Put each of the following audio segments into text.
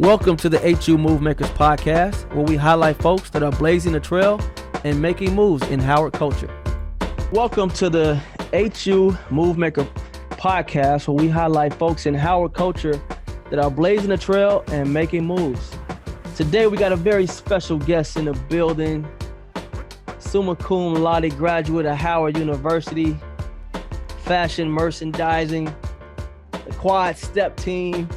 Welcome to the HU Move Makers podcast, where we highlight folks that are blazing the trail and making moves in Howard culture. Welcome to the HU Move Maker podcast, where we highlight folks in Howard culture that are blazing the trail and making moves. Today, we got a very special guest in the building, summa cum laude graduate of Howard University, fashion merchandising, the Quad Step Team,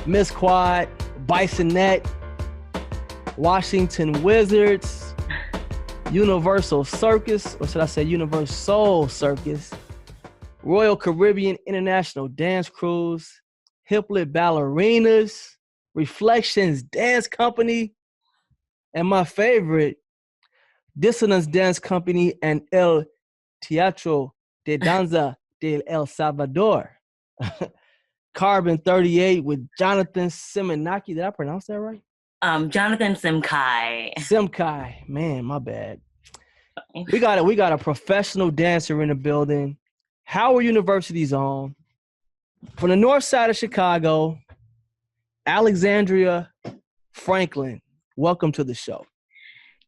Miss Quad, Bisonette, Washington Wizards, Universal Circus, or should I say Universal Circus, Royal Caribbean International Dance Cruise, Hiplet Ballerinas, Reflections Dance Company, and my favorite, Dissonance Dance Company and El Teatro de Danza de El Salvador. Carbon 38 with Jonathan Simonaki. Did I pronounce that right? Jonathan Simkai. Simkai. Man, my bad. We got a professional dancer in the building. Howard University's own. From the north side of Chicago, Alexandria Franklin. Welcome to the show.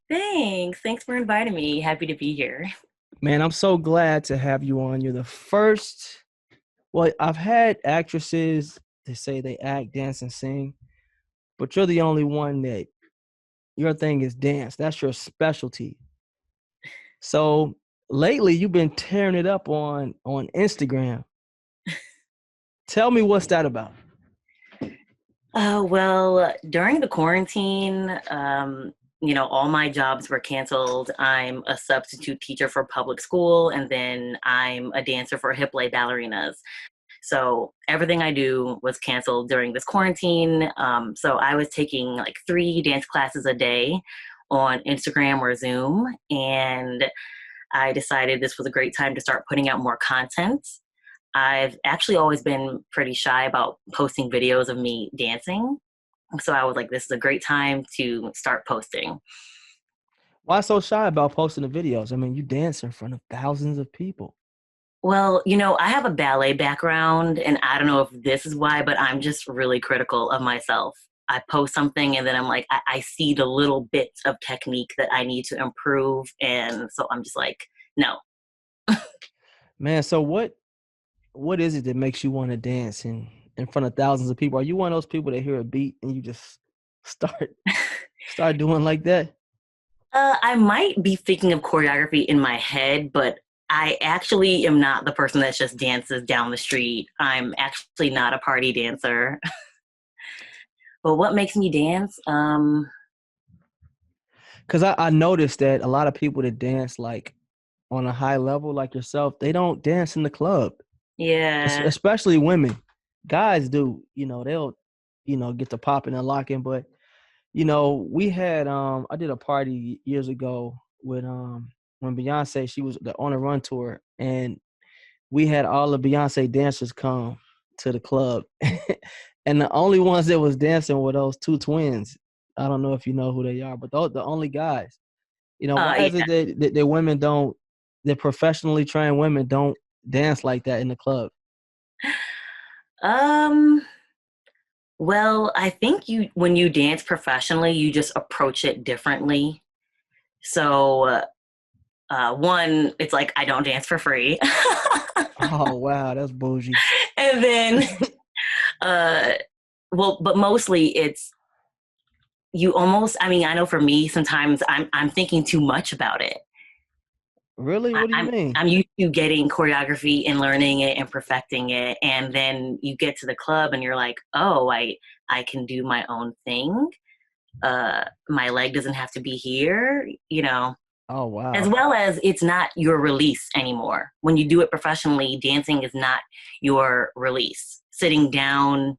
Thanks. Thanks for inviting me. Happy to be here. Man, I'm so glad to have you on. You're the first. Well, I've had actresses that say they act, dance, and sing, but you're the only one that your thing is dance. That's your specialty. So lately, you've been tearing it up on Instagram. Tell me what's that about? Well, during the quarantine, all my jobs were canceled. I'm a substitute teacher for public school, and then I'm a dancer for Hiplet Ballerinas. So everything I do was canceled during this quarantine. So I was taking like 3 dance classes a day on Instagram or Zoom, and I decided this was a great time to start putting out more content. I've actually always been pretty shy about posting videos of me dancing. So I was like, this is a great time to start posting. Why so shy about posting the videos? I mean, you dance in front of thousands of people. Well, I have a ballet background, and I don't know if this is why, but I'm just really critical of myself. I post something and then I'm like, I see the little bits of technique that I need to improve. And so I'm just like, no. Man, so what is it that makes you want to dance in front of thousands of people? Are you one of those people that hear a beat and you just start doing like that? I might be thinking of choreography in my head, but I actually am not the person that just dances down the street. I'm actually not a party dancer. But what makes me dance? Because I noticed that a lot of people that dance like on a high level like yourself, they don't dance in the club. Yeah. Especially women. Guys do, they'll, get the popping and locking. But, we had, I did a party years ago with, when Beyonce, she was on a run tour, and we had all the Beyonce dancers come to the club. And the only ones that was dancing were those 2 twins. I don't know if you know who they are, but those the only guys. Why is it that women don't, that professionally trained women don't dance like that in the club? Well, I think when you dance professionally, you just approach it differently. So, one, it's like, I don't dance for free. Oh, wow. That's bougie. And then, but mostly it's, you almost, I know for me, sometimes I'm thinking too much about it. Really? What do you mean? I'm used to getting choreography and learning it and perfecting it. And then you get to the club and you're like, oh, I can do my own thing. My leg doesn't have to be here, Oh, wow. As well as it's not your release anymore. When you do it professionally, dancing is not your release. Sitting down,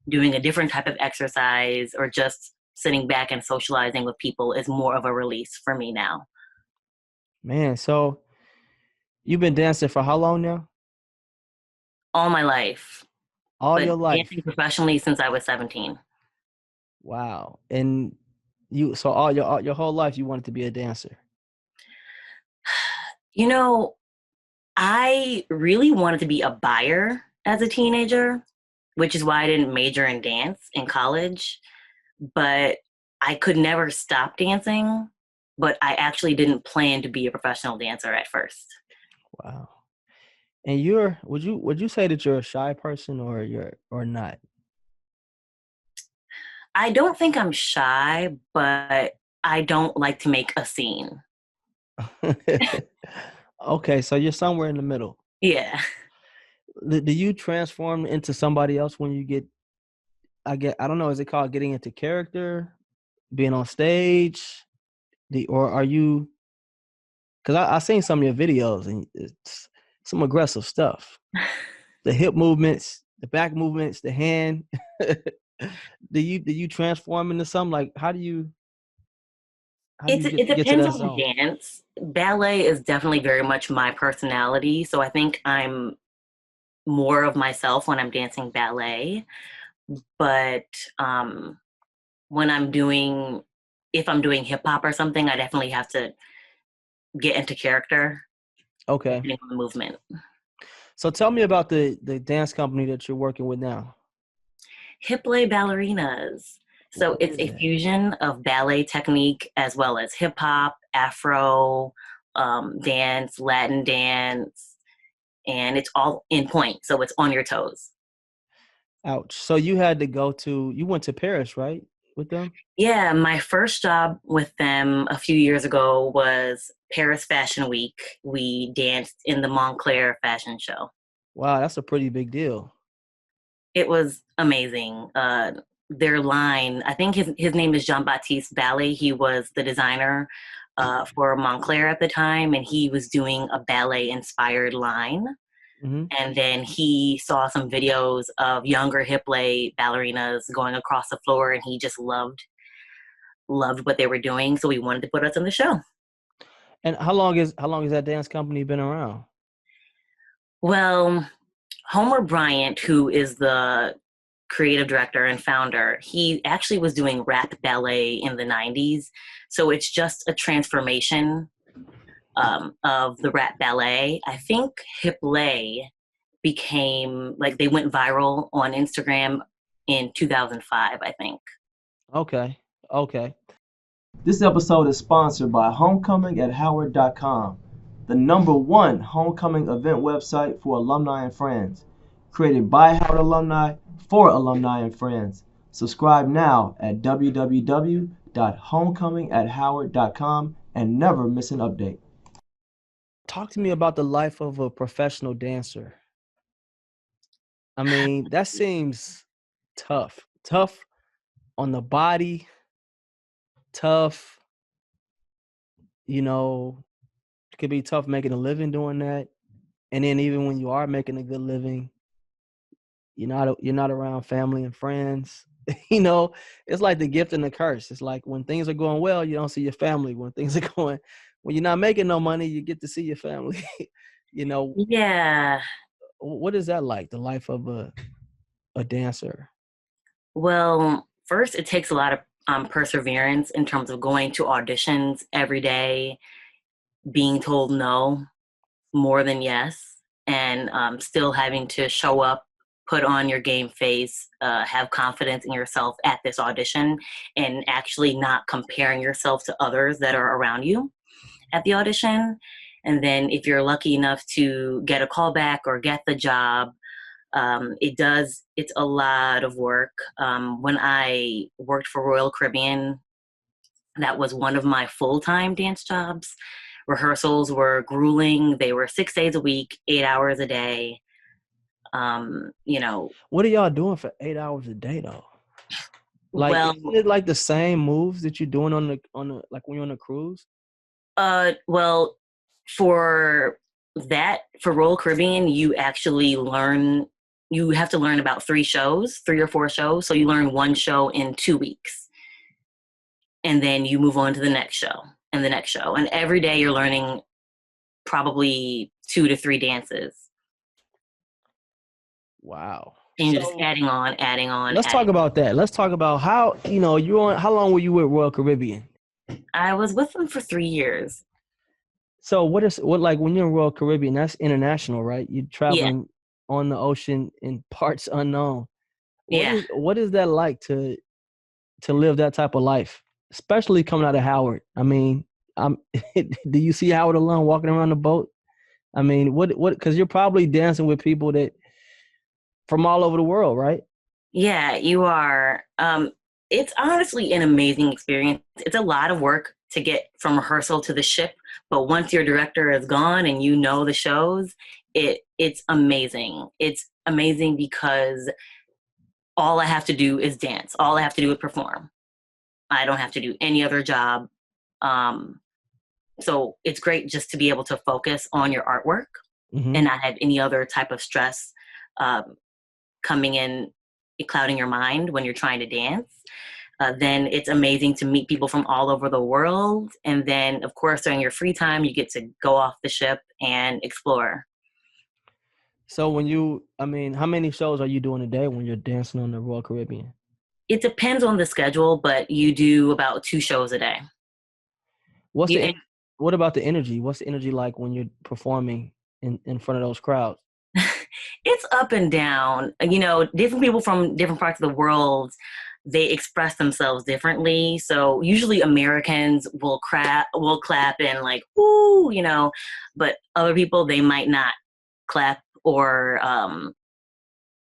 doing a different type of exercise, or just sitting back and socializing with people is more of a release for me now. Man, so you've been dancing for how long now? All my life. All your life? Dancing professionally since I was 17. Wow. And so all your whole life you wanted to be a dancer? I really wanted to be a buyer as a teenager. which is why I didn't major in dance in college. But I could never stop dancing, but I actually didn't plan to be a professional dancer at first. Wow. And would you say that you're a shy person or not? I don't think I'm shy, but I don't like to make a scene. Okay, so you're somewhere in the middle. Yeah. Do you transform into somebody else when you get I don't know, is it called getting into character, being on stage? Or are you because I seen some of your videos and it's some aggressive stuff. The hip movements, the back movements, the hand. Do you transform into something like how do you It get to depends that on the zone? dance. Ballet is definitely very much my personality, so I think I'm more of myself when I'm dancing ballet. But um, when I'm doing, if I'm doing hip hop or something, I definitely have to get into character Okay. depending on the movement. So tell me about the dance company that you're working with now. Hip lay ballerinas. So What it's is a that? fusion of ballet technique as well as hip hop, Afro, dance, Latin dance, and it's all in point. So it's on your toes. Ouch. So you went to Paris, right? With them? Yeah, my first job with them a few years ago was Paris Fashion Week. We danced in the Montclair fashion show. Wow, that's a pretty big deal. It was amazing. Their line, I think his name is Jean Baptiste Ballet. He was the designer for Montclair at the time, and he was doing a ballet inspired line. Hmm. And then he saw some videos of younger hip lay ballerinas going across the floor, and he just loved what they were doing. So he wanted to put us in the show. And how long has that dance company been around? Well, Homer Bryant, who is the creative director and founder, he actually was doing rap ballet in the 90s. So it's just a transformation of the rap ballet. I think hip lay became like they went viral on Instagram in 2005, I think. Okay. Okay. This episode is sponsored by Homecoming at Howard.com, the #1 homecoming event website for alumni and friends. Created by Howard alumni for alumni and friends. Subscribe now at www.homecomingathoward.com and never miss an update. Talk to me about the life of a professional dancer. I mean, that seems tough. Tough on the body, tough, you know, it could be tough making a living doing that. And then even when you are making a good living, you're not around family and friends. you know, it's like the gift and the curse. It's like when things are going well, you don't see your family. When you're not making no money, you get to see your family. you know, Yeah. what is that like? The life of a dancer. Well, first, it takes a lot of perseverance in terms of going to auditions every day, being told no more than yes, and still having to show up, put on your game face, have confidence in yourself at this audition, and actually not comparing yourself to others that are around you at the audition. And then, if you're lucky enough to get a call back or get the job, it's a lot of work. When I worked for Royal Caribbean, that was one of my full-time dance jobs. Rehearsals were grueling. They were 6 days a week, 8 hours a day. You know, What are y'all doing for 8 hours a day though? Like, well, isn't it like the same moves that you're doing on the like when you're on a cruise? well, for for Royal Caribbean, you have to learn about 3 shows, 3 or 4 shows. So you learn one show in 2 weeks, and then you move on to the next show and the next show. And every day you're learning probably 2 to 3 dances. Wow. And you're just So adding on, let's talk adding. about that. Let's talk about how how long were you with Royal Caribbean? I was with them for 3 years. So what like when you're in Royal Caribbean, that's international, right? You're Yeah. traveling on the ocean in parts unknown. Yeah. What is that like to live that type of life, especially coming out of Howard? I mean, I'm do you see Howard alone walking around the boat? I mean, what because you're probably dancing with people that from all over the world, right? Yeah, you are. It's honestly an amazing experience. It's a lot of work to get from rehearsal to the ship, but once your director is gone and you know the shows, it's amazing. It's amazing because all I have to do is dance. All I have to do is perform. I don't have to do any other job. Um, so it's great just to be able to focus on your artwork Hmm. and not have any other type of stress um, coming in, clouding your mind when you're trying to dance. Then it's amazing to meet people from all over the world. And then, of course, during your free time, you get to go off the ship and explore. So I mean, how many shows are you doing a day when you're dancing on the Royal Caribbean? It depends on the schedule, but you do about 2 shows a day. What's You, the and what about the energy? What's the energy like when you're performing in front of those crowds? it's up and down. Different people from different parts of the world, they express themselves differently. So usually Americans will clap and like woo, but other people they might not clap or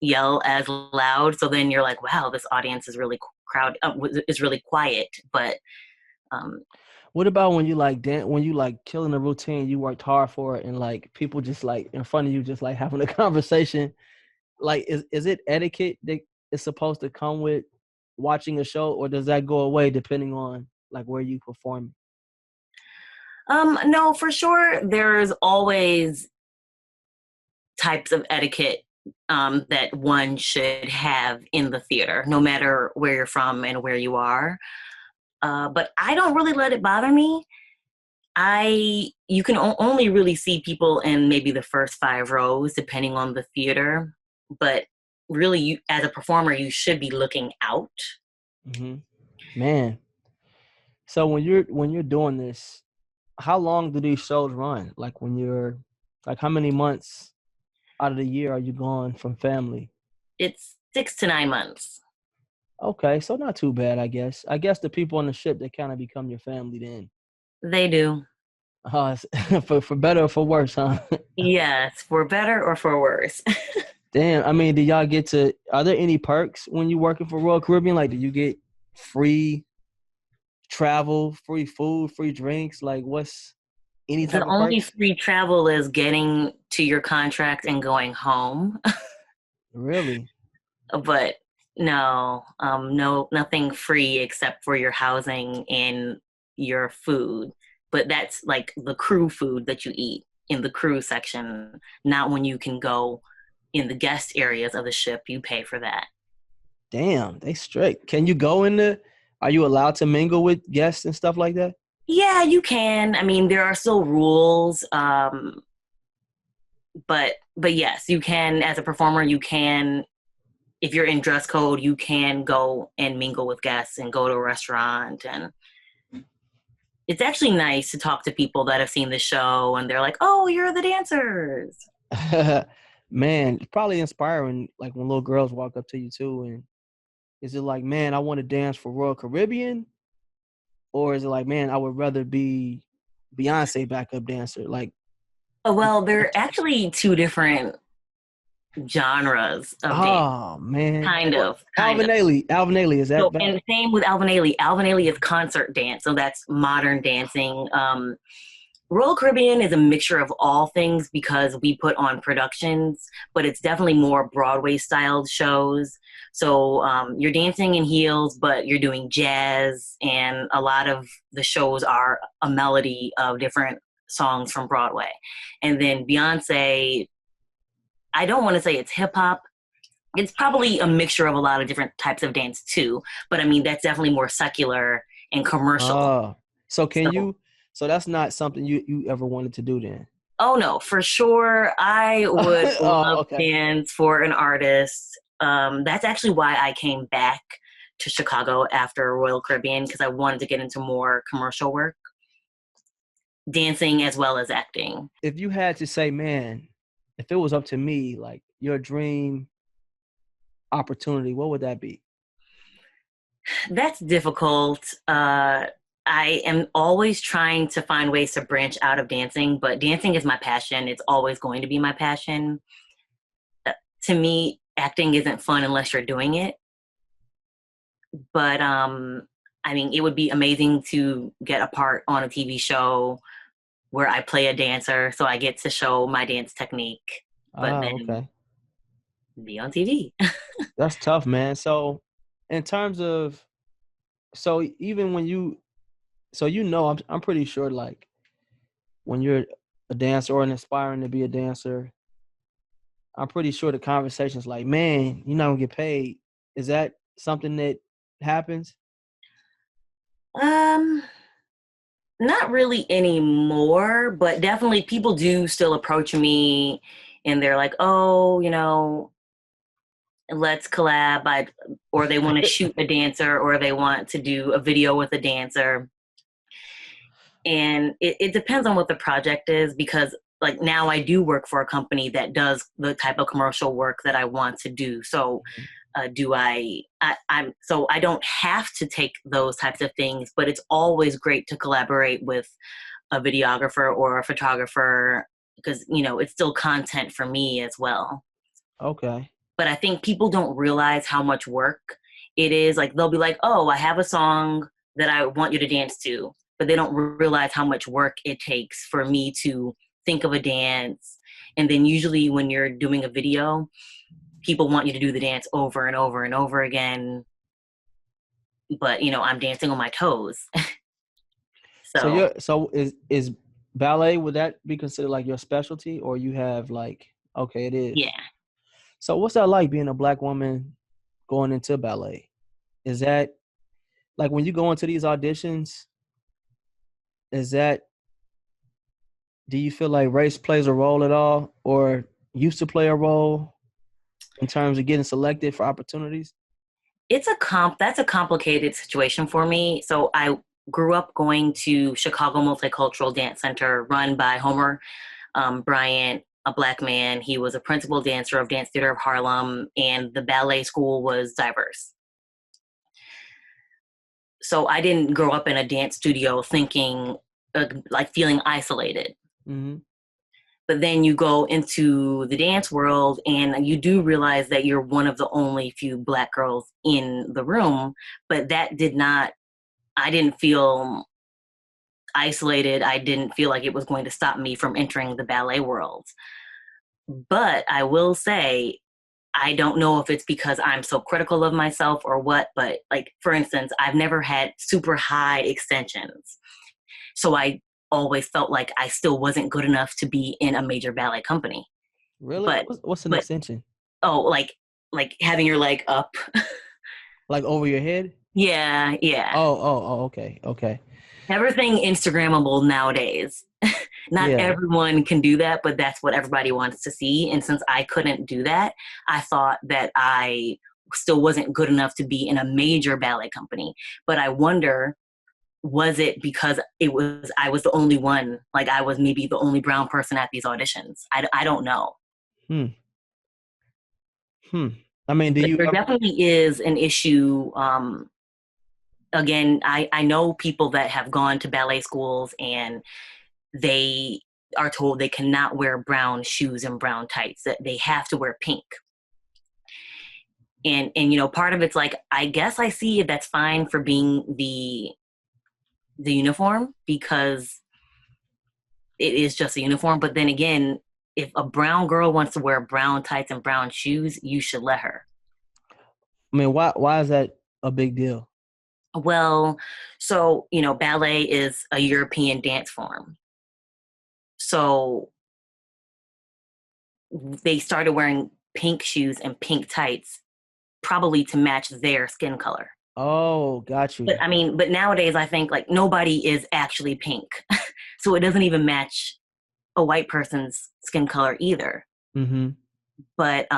yell as loud. So then you're like, wow, this audience is really is really quiet. But um, What about when you like when you like killing a routine, you worked hard for it, and like people just like in front of you, just like having a conversation? Like, is it etiquette that is supposed to come with watching a show, or does that go away depending on like where you perform? no, for sure, there's always types of etiquette that one should have in the theater, no matter where you're from and where you are. But I don't really let it bother me. You can only really see people in maybe the first 5 rows, depending on the theater. But really, you as a performer, you should be looking out. Hmm. Man, so when you're doing this, how long do these shows run? Like when you're like how many months out of the year are you gone from family? It's 6 to 9 months. Okay, so not too bad, I guess. I guess the people on the ship that kind of become your family then. They do. For better or for worse, huh? Yes, for better or for worse. Damn, I mean, do y'all get to? Are there any perks when you working for Royal Caribbean? Like, do you get free travel, free food, free drinks? Like, what's any The type of only perks? free travel is getting to your contract and going home. Really? But no, no, nothing free except for your housing and your food. But that's like the crew food that you eat in the crew section, not when you can go in the guest areas of the ship. You pay for that. Damn, they strict. Can you go in the? Are you allowed to mingle with guests and stuff like that? Yeah, you can. I mean, there are still rules, but yes, you can. As a performer, you can. If you're in dress code, you can go and mingle with guests and go to a restaurant. And it's actually nice to talk to people that have seen the show and they're like, oh, you're the dancers. Man, it's probably inspiring. Like when little girls walk up to you too, and is it like, man, I want to dance for Royal Caribbean, or is it like, man, I would rather be Beyonce backup dancer? Like, Oh, well, they're actually two different genres of dance. oh man, Kind what of, kind of. Alvin Ailey is that So, back? and same with Alvin Ailey. Alvin Ailey is concert dance, so that's modern dancing. Royal Caribbean is a mixture of all things because we put on productions, but it's definitely more Broadway styled shows. So you're dancing in heels, but you're doing jazz, and a lot of the shows are a melody of different songs from Broadway. And then Beyonce, I don't want to say it's hip hop. It's probably a mixture of a lot of different types of dance too, but I mean that's definitely more secular and commercial. Oh, so can So you? So that's not something you ever wanted to do then? oh no, for sure. I would Oh, love okay. to dance for an artist. That's actually why I came back to Chicago after Royal Caribbean because I wanted to get into more commercial work, dancing as well as acting. If you had to say, man, if it was up to me, like your dream opportunity, what would that be? That's difficult. I am always trying to find ways to branch out of dancing, but dancing is my passion. It's always going to be my passion. To me, acting isn't fun unless you're doing it. But I mean, it would be amazing to get a part on a TV show where I play a dancer, so I get to show my dance technique, but Ah, then okay. be on TV. That's tough, man. So in terms of so even when you so I'm pretty sure like when you're a dancer or an aspiring to be a dancer, I'm pretty sure the conversation's like, man, you're not gonna get paid. Is that something that happens? um, Not really anymore, but definitely people do still approach me and they're like, "Oh, let's collab," or they want to shoot a dancer, or they want to do a video with a dancer. And it depends on what the project is, because like now I do work for a company that does the type of commercial work that I want to do. So I'm so I don't have to take those types of things, but it's always great to collaborate with a videographer or a photographer, because it's still content for me as well. Okay. But I think people don't realize how much work it is. Like they'll be like, "Oh, I have a song that I want you to dance to," but they don't realize how much work it takes for me to think of a dance. And then usually when you're doing a video, people want you to do the dance over and over and over again. But I'm dancing on my toes. So So is ballet, would that be considered like your specialty, or you have like okay, it is. yeah. So what's that like being a black woman going into ballet? Is that like when you go into these auditions, is that do you feel like race plays a role at all or used to play a role in terms of getting selected for opportunities? That's a complicated situation for me. So I grew up going to Chicago Multicultural Dance Center, run by Homer Bryant, a black man. He was a principal dancer of Dance Theater of Harlem, and the ballet school was diverse. So I didn't grow up in a dance studio thinking, like feeling isolated. Mm-hmm. But then you go into the dance world and you do realize that you're one of the only few black girls in the room. But I didn't feel isolated. I didn't feel like it was going to stop me from entering the ballet world. But I will say, I don't know if it's because I'm so critical of myself or what, but like, for instance, I've never had super high extensions. So I always felt like I still wasn't good enough to be in a major ballet company. Really? But, What's an but, extension? oh, like having your leg up. Like over your head? Yeah, yeah. Okay, okay. Everything Instagrammable nowadays. Not Yeah. everyone can do that, but that's what everybody wants to see. And since I couldn't do that, I thought that I still wasn't good enough to be in a major ballet company. But I wonder, was it because I was the only one, like I was maybe the only brown person at these auditions? I don't know. Hmm. Hmm. I mean, do But you there ever, definitely is an issue. Again, I know people that have gone to ballet schools and they are told they cannot wear brown shoes and brown tights, that they have to wear pink. And part of it's like, I guess I see if that's fine for being the uniform, because it is just a uniform. But then again, if a brown girl wants to wear brown tights and brown shoes, you should let her. I mean, why is that a big deal? Well, so ballet is a European dance form. So they started wearing pink shoes and pink tights probably to match their skin color. Oh, got But you. I mean, but nowadays I think like nobody is actually pink. So it doesn't even match a white person's skin color either. Mm-hmm. But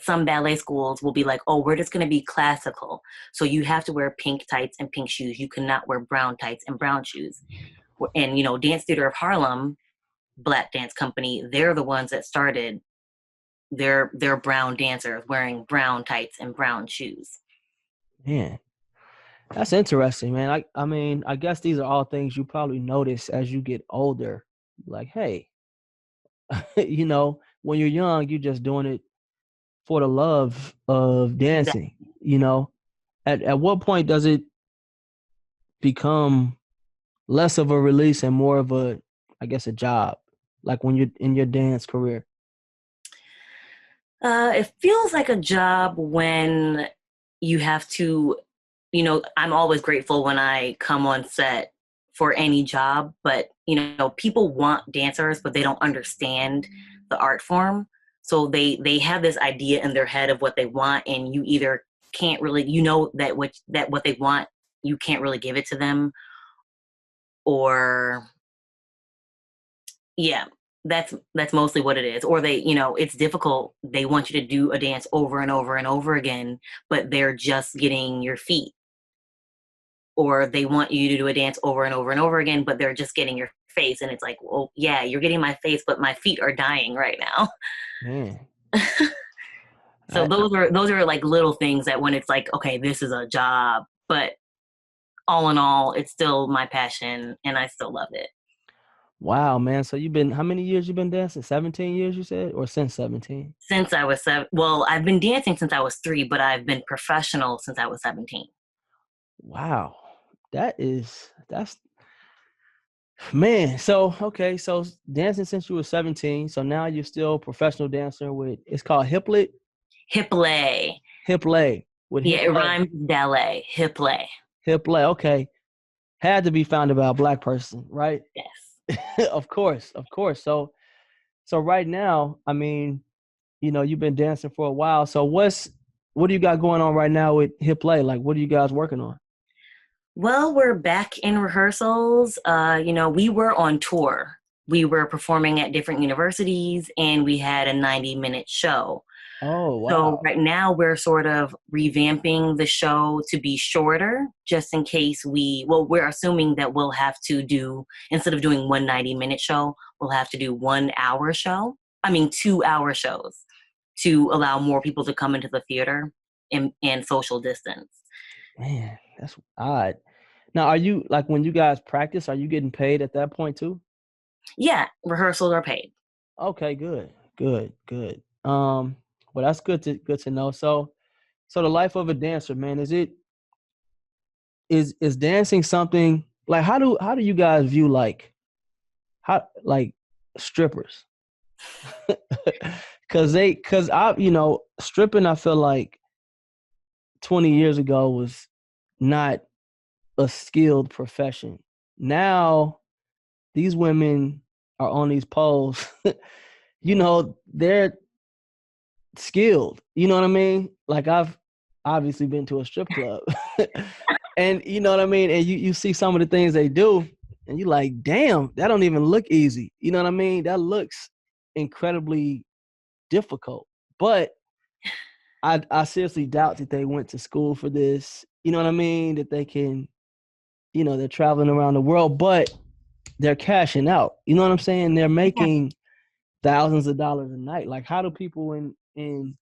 some ballet schools will be like, "Oh, we're just going to be classical. So you have to wear pink tights and pink shoes. You cannot wear brown tights and brown shoes." And Dance Theater of Harlem, black dance company, they're the ones that started they're brown dancers wearing brown tights and brown shoes. Man, that's interesting, man. I mean, I guess these are all things you probably notice as you get older. Like, hey, when you're young, you're just doing it for the love of dancing. Exactly. At what point does it become less of a release and more of a, I guess, a job? Like when you're in your dance career. It feels like a job when you have to, I'm always grateful when I come on set for any job, but, people want dancers, but they don't understand the art form. So they have this idea in their head of what they want, and you either can't really, that what they want, you can't really give it to them, or yeah, that's mostly what it is. Or it's difficult. They want you to do a dance over and over and over again, but they're just getting your feet. Or they want you to do a dance over and over and over again, but they're just getting your face. And it's like, well, yeah, you're getting my face, but my feet are dying right now. Man, So I those are like little things that when it's like, okay, this is a job, but all in all, it's still my passion and I still love it. wow, man. So you've been how many years you been dancing? 17 years you said, or since 17? Since I was seven, well, I've been dancing since I was 3, but I've been professional since I was 17. Wow. That's man. So okay, so dancing since you were 17. So now you're still a professional dancer with it's called Hip lay. hip lay. With Yeah, hip it lay. rhymes with ballet. Hip lay. Hip lay. Okay. Had to be founded by a black person, right? Yes. Of course, of course. So right now, I mean, you've been dancing for a while. So what do you got going on right now with hip lay? Like what are you guys working on? Well, we're back in rehearsals. We were on tour. We were performing at different universities and we had a 90-minute show. Oh, So wow. right now we're sort of revamping the show to be shorter, just in case we're assuming that we'll have to do, instead of doing one 90-minute show, we'll have to do 1 hour show. I mean, 2 hour shows to allow more people to come into the theater and social distance. Man, that's odd. Now, are you like when you guys practice, are you getting paid at that point too? Yeah, rehearsals are paid. Okay, good. Good, good. Well that's good to know. So the life of a dancer, man, is dancing something like how do you guys view how like strippers? Cause I stripping I feel like 20 years ago was not a skilled profession. Now these women are on these poles. They're skilled. You know what I mean? Like I've obviously been to a strip club. And you know what I mean? And you see some of the things they do, and you're like, damn, that don't even look easy. You know what I mean? That looks incredibly difficult. But I seriously doubt that they went to school for this. You know what I mean? That they can, they're traveling around the world, but they're cashing out. You know what I'm saying? They're making thousands of dollars a night. Like, how do people in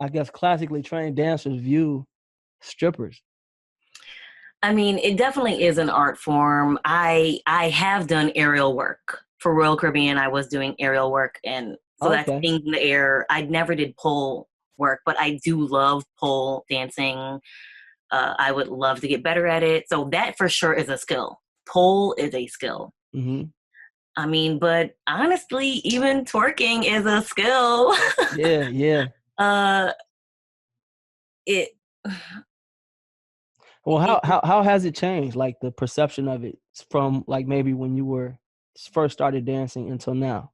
I guess classically trained dancers view strippers? I mean, it definitely is an art form. I have done aerial work for Royal Caribbean. I was doing aerial work, and so that's Okay. things in the air. I never did pole work, but I do love pole dancing. I would love to get better at it. So that for sure is a skill. Pole is a skill. Hmm. I mean, but honestly, even twerking is a skill. Yeah, yeah. uh, it, Well, how, it how how has it changed? Like the perception of it from like maybe when you were first started dancing until now.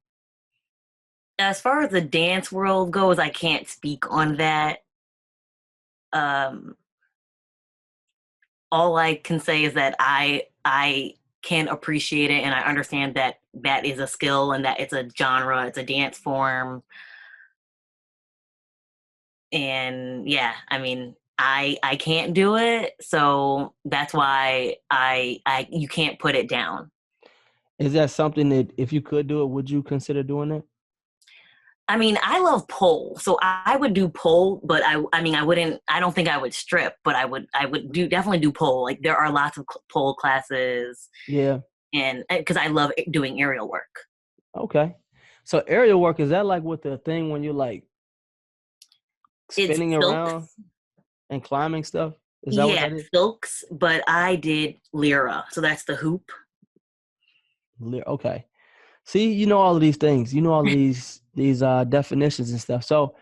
as far as the dance world goes, I can't speak on that. Um, all I can say is that I can appreciate it and I understand that that is a skill and that it's a genre, it's a dance form. And yeah, I mean, I can't do it, so that's why I you can't put it down. Is that something that if you could do it, would you consider doing it? I mean, I love pole, so I would do pole, but I mean, I wouldn't. I don't think I would strip, but I would do definitely do pole. Like there are lots of pole classes, Yeah. and because I love doing aerial work. Okay. So aerial work, is that like with the thing when you're like It's spinning around silks, and climbing stuff? Is that what yeah, that is? silks, but I did lyra, so that's the hoop. Okay. See, you know all of these things. You know all of these definitions and stuff. So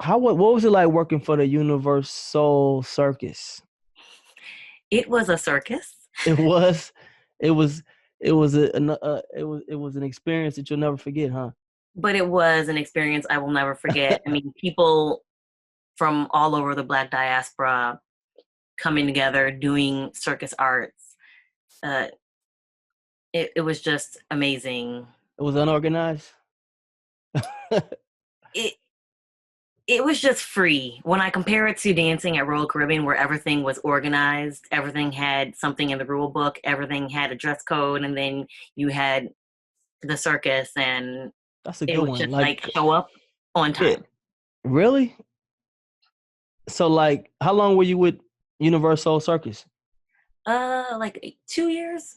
what was it like working for the Universal Circus? It was a circus, It was it was it was it was an experience that you'll never forget, huh? but it was an experience I will never forget. I mean, people from all over the Black diaspora coming together, doing circus arts. Uh, it was just amazing. It was unorganized. It it was just free. When I compare it to dancing at Royal Caribbean, where everything was organized, everything had something in the rule book, everything had a dress code, and then you had the circus, and That's a it good was one. just Like, like show up on yeah, time. really? So, like, how long were you with Universal Circus? Like 2 years,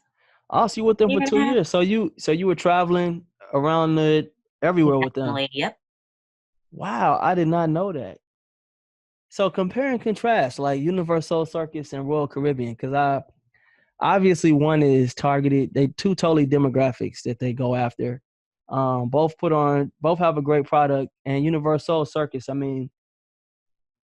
Oh, so you with them year for and two a half. years. So you were traveling around everywhere with them. Definitely, yep. Wow, I did not know that. So compare and contrast, like Universal Circus and Royal Caribbean, because I obviously one is targeted. They two totally demographics that they go after. Both have a great product, and Universal Circus. I mean,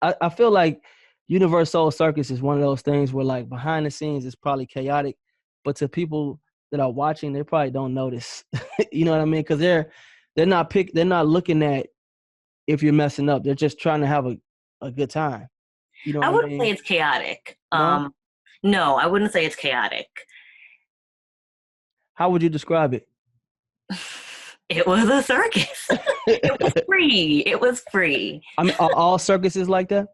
I feel like Universal Circus is one of those things where like behind the scenes it's probably chaotic, but to people that are watching, they probably don't notice. You know what I mean? Because they're not looking at if you're messing up. They're just trying to have a good time. You know what I I wouldn't say mean? it's chaotic. No? No, I wouldn't say it's chaotic. How would you describe it? It was a circus. It was free. It was free. I mean, are all circuses like that?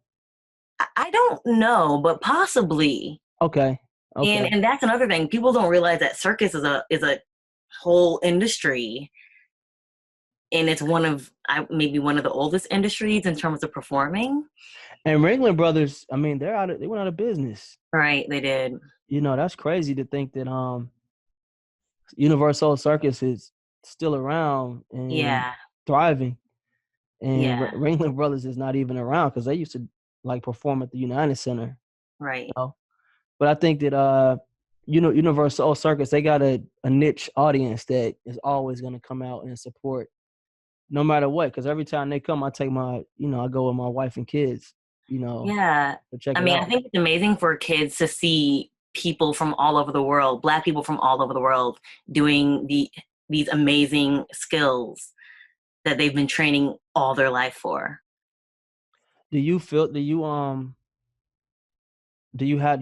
I don't know, but possibly. Okay. Okay. And that's another thing. People don't realize that circus is a whole industry, and it's one of maybe one of the oldest industries in terms of performing. And Ringling Brothers, I mean, they went out of business. Right, they did. You know, that's crazy to think that Universal Circus is still around and Yeah, thriving, and yeah, Ringling Brothers is not even around because they used to like perform at the United Center. right. You know? But I think that Universal Circus, they got a niche audience that is always going to come out and support no matter what. Because every time they come, I take I go with my wife and kids, Yeah. to check I it mean, I out. think it's amazing for kids to see people from all over the world, Black people from all over the world, doing these amazing skills that they've been training all their life for. Do you feel? Do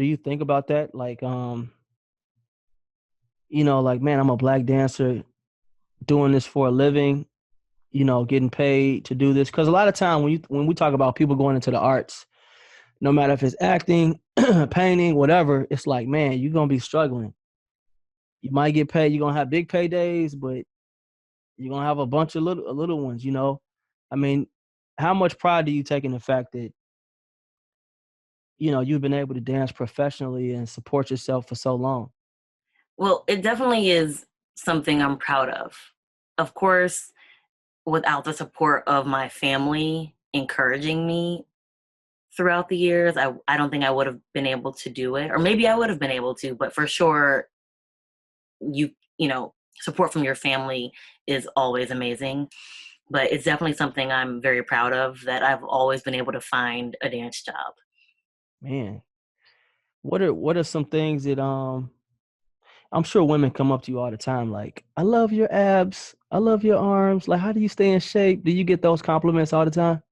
you think about that? Like like man, I'm a black dancer doing this for a living. Getting paid to do this because a lot of time when we talk about people going into the arts, no matter if it's acting, painting, whatever, it's like man, you're gonna be struggling. You might get paid. You're gonna have big paydays, but you're gonna have a bunch of little ones. I mean, how much pride do you take in the fact that you've been able to dance professionally and support yourself for so long? Well, it definitely is something I'm proud of. Of course, without the support of my family encouraging me throughout the years, I don't think I would have been able to do it. Or maybe I would have been able to, but for sure, you you know, support from your family is always amazing. But it's definitely something I'm very proud of that I've always been able to find a dance job. Man, what are some things that I'm sure women come up to you all the time like, I love your abs, I love your arms. Like, how do you stay in shape? Do you get those compliments all the time?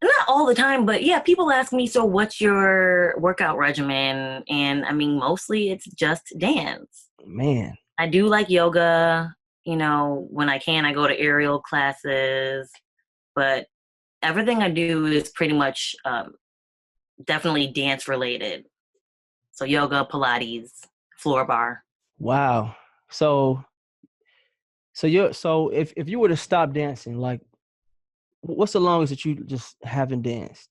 Not all the time, but yeah, people ask me, so what's your workout regimen? And I mean, mostly it's just dance. Man, I do like yoga, when I can, I go to aerial classes, but everything I do is pretty much definitely dance related. So yoga, Pilates, floor bar. wow. So So if you were to stop dancing, like what's the longest that you just haven't danced?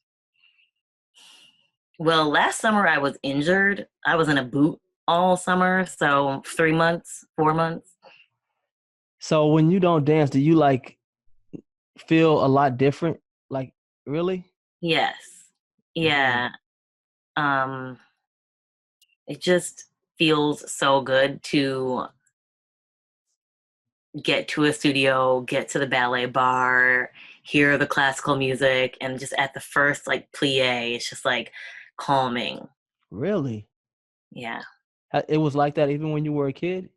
Well, last summer I was injured. I was in a boot all summer, so 3 months, 4 months. So when you don't dance, do you like feel a lot different? Like really? Yes. Man, Yeah. Um, it just feels so good to get to a studio, get to the ballet bar, hear the classical music, and just at the first like plie, it's just like calming. really? Yeah. It was like that even when you were a kid?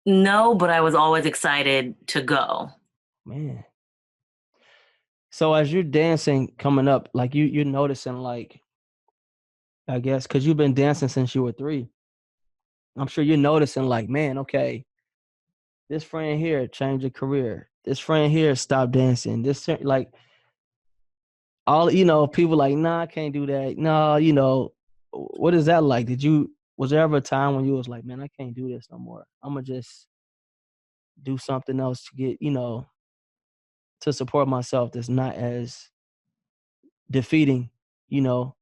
No, but I was always excited to go. Man. So as you're dancing coming up, like you're noticing like I guess because you've been dancing since you were 3. I'm sure you're noticing like, man, okay, this friend here changed a career. This friend here stopped dancing. Like all people like, nah, I can't do that. No, what is that like? Was there ever a time when you was like, man, I can't do this no more. I'm gonna just do something else to get, to support myself that's not as defeating, you know?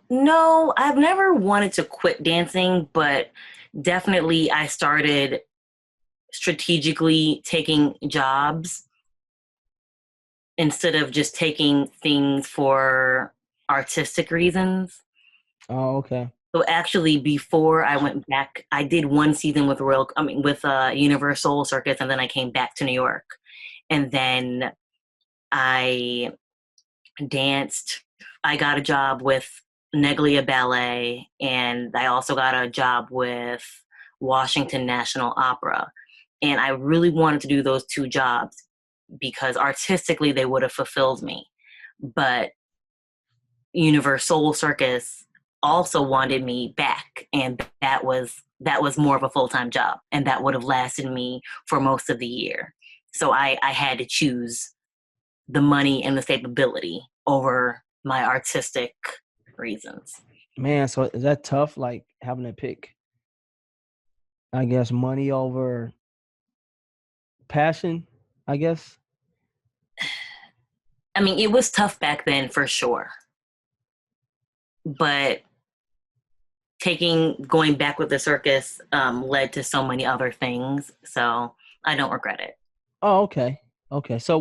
No, I've never wanted to quit dancing, but definitely I started strategically taking jobs instead of just taking things for artistic reasons. Oh, okay. So actually, before I went back, I did one season with with Universal Circus, and then I came back to New York, and then I danced. I got a job with Neglia Ballet, and I also got a job with Washington National Opera. And I really wanted to do those two jobs because artistically they would have fulfilled me. But Universal Circus also wanted me back, and that was more of a full-time job, and that would have lasted me for most of the year. So I had to choose the money and the stability over my artistic reasons. Man, so is that tough? Like having to pick, I guess, money over passion, I guess. I mean, it was tough back then for sure, but taking going back with the circus led to so many other things, so I don't regret it. Oh, okay. Okay. So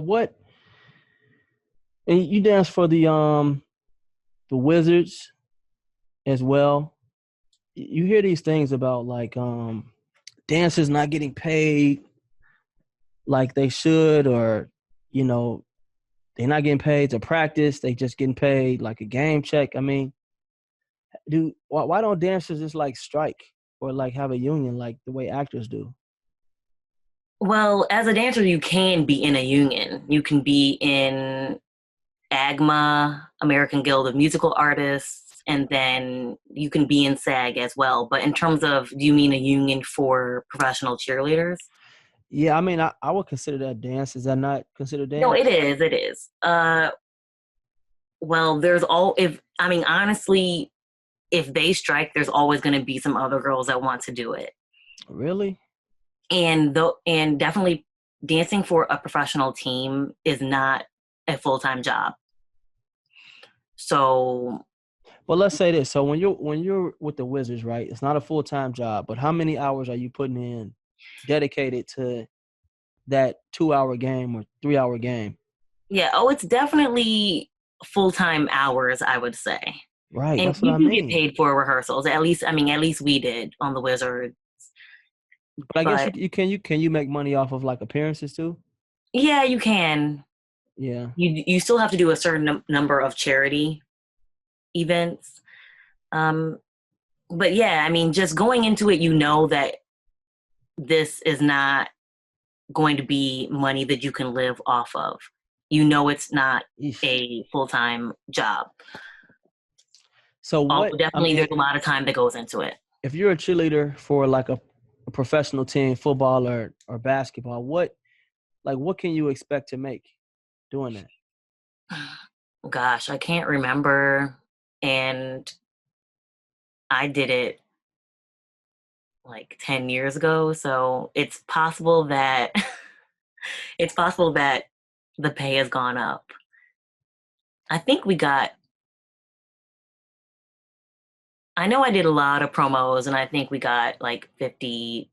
and you dance for the Wizards as well. You hear these things about like dancers not getting paid like they should, or you know, they're not getting paid to practice, they just getting paid like a game check. I mean, why don't dancers just like strike or like have a union like the way actors do? Well, as a dancer, you can be in a union. You can be in AGMA, American Guild of Musical Artists, and then you can be in SAG as well. But in terms of, do you mean a union for professional cheerleaders? Yeah, I mean, I would consider that dance. Is that not considered No, it dance? is. It is. Well, there's all if I mean honestly, if they strike, there's always going to be some other girls that want to do it, Really? and definitely dancing for a professional team is not a full time job. So Well, let's say this. So when you're with the Wizards, right? It's not a full-time job, but how many hours are you putting in dedicated to that 2-hour game or 3-hour game? yeah, oh, it's definitely full time hours, I would say. Right. And That's what you I do get mean. paid for rehearsals. At least, I mean, at least we did on the Wizard. But I guess But you make money off of like appearances too? yeah, you can. Yeah. You still have to do a certain number of charity events. Um, but yeah, I mean, just going into it, you know that this is not going to be money that you can live off of. You know, it's not Eesh. a full time job. So Although what? I definitely, mean, there's a lot of time that goes into it. if you're a cheerleader for like a professional team, football or basketball, what can you expect to make doing that? Gosh, I can't remember. And I did it like 10 years ago. So it's possible that it's possible that the pay has gone up. I think we got I know I did a lot of promos and I think we got like $50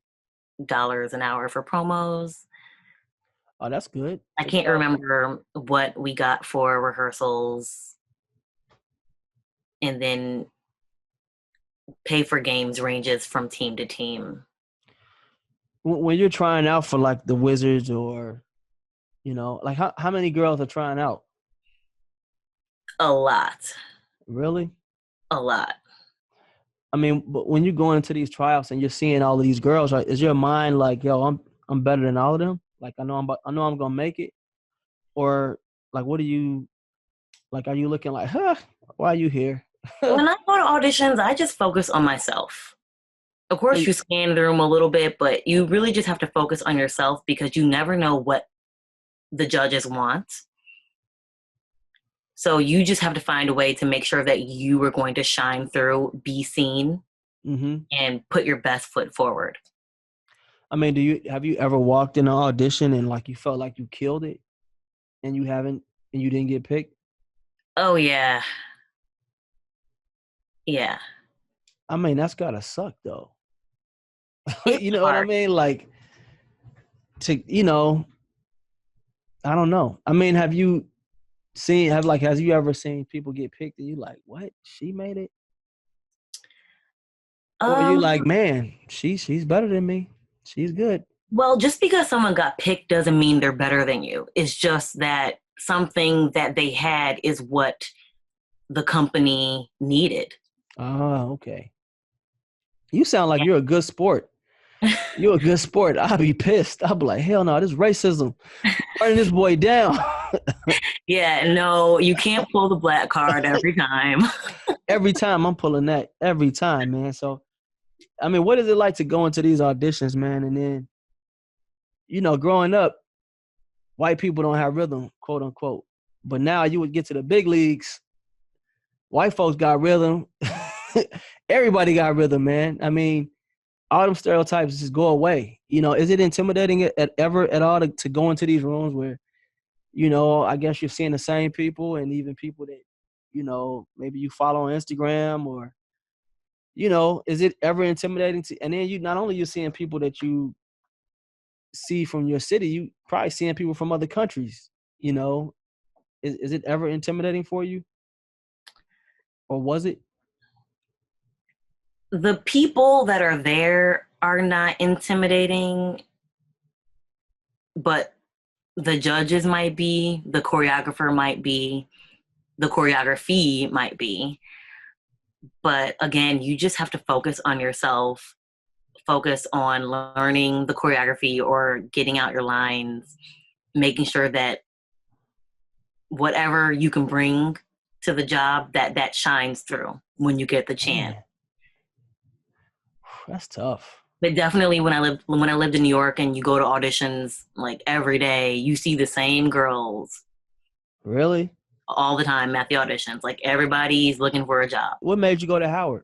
an hour for promos. Oh, that's good. I can't remember what we got for rehearsals, and then pay for games ranges from team to team. When you're trying out for like the Wizards or, like how many girls are trying out? A lot. Really? A lot. I mean, but when you're going into these tryouts and you're seeing all of these girls, right, is your mind like, yo, I'm better than all of them? Like I know I'm gonna make it? Or like what are you like, are you looking like, why are you here? When I go to auditions, I just focus on myself. Of course, you scan the room a little bit, but you really just have to focus on yourself because you never know what the judges want. So you just have to find a way to make sure that you are going to shine through, be seen, Mm-hmm. and put your best foot forward. I mean, have you ever walked in an audition and like you felt like you killed it and you didn't get picked? Oh yeah. Yeah. I mean, that's gotta suck though. It's You know what I hard. mean? Like I don't know. I mean, has you ever seen people get picked and you like, what? She made it? Or you Um, like, man, she's better than me. She's good. well, just because someone got picked doesn't mean they're better than you. It's just that something that they had is what the company needed. Oh, okay. You sound like you're a good sport. You're a good sport. I'll be pissed. I'll be like, hell no, this is racism. Running this boy down. Yeah, no, you can't pull the black card every time. Every time I'm pulling that. Every time, man. So, I mean, what is it like to go into these auditions, man? And then, growing up, white people don't have rhythm, quote unquote. But now you would get to the big leagues, white folks got rhythm. Everybody got rhythm, man. I mean, all them stereotypes just go away. Is it intimidating at all to go into these rooms where, I guess you're seeing the same people and even people that, maybe you follow on Instagram or, is it ever intimidating and then not only you're seeing people that you see from your city, you probably seeing people from other countries, is it ever intimidating for you? Or was it? The people that are there are not intimidating, but the judges might be, the choreographer might be, the choreography might be. But again, you just have to focus on yourself, focus on learning the choreography or getting out your lines, making sure that whatever you can bring to the job that shines through when you get the chance. Man, that's tough. But definitely when I lived in New York and you go to auditions like every day, you see the same girls Really? all the time at the auditions. Like everybody's looking for a job. What made you go to Howard?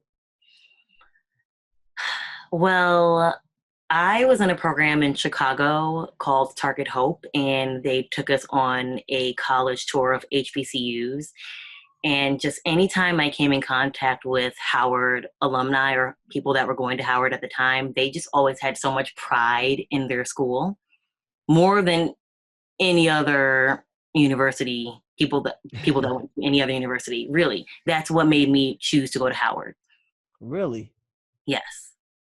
Well, I was in a program in Chicago called Target Hope, and they took us on a college tour of HBCUs. And just anytime I came in contact with Howard alumni or people that were going to Howard at the time, they just always had so much pride in their school, more than any other university, people that went to any other university. Really, that's what made me choose to go to Howard. Really? Yes.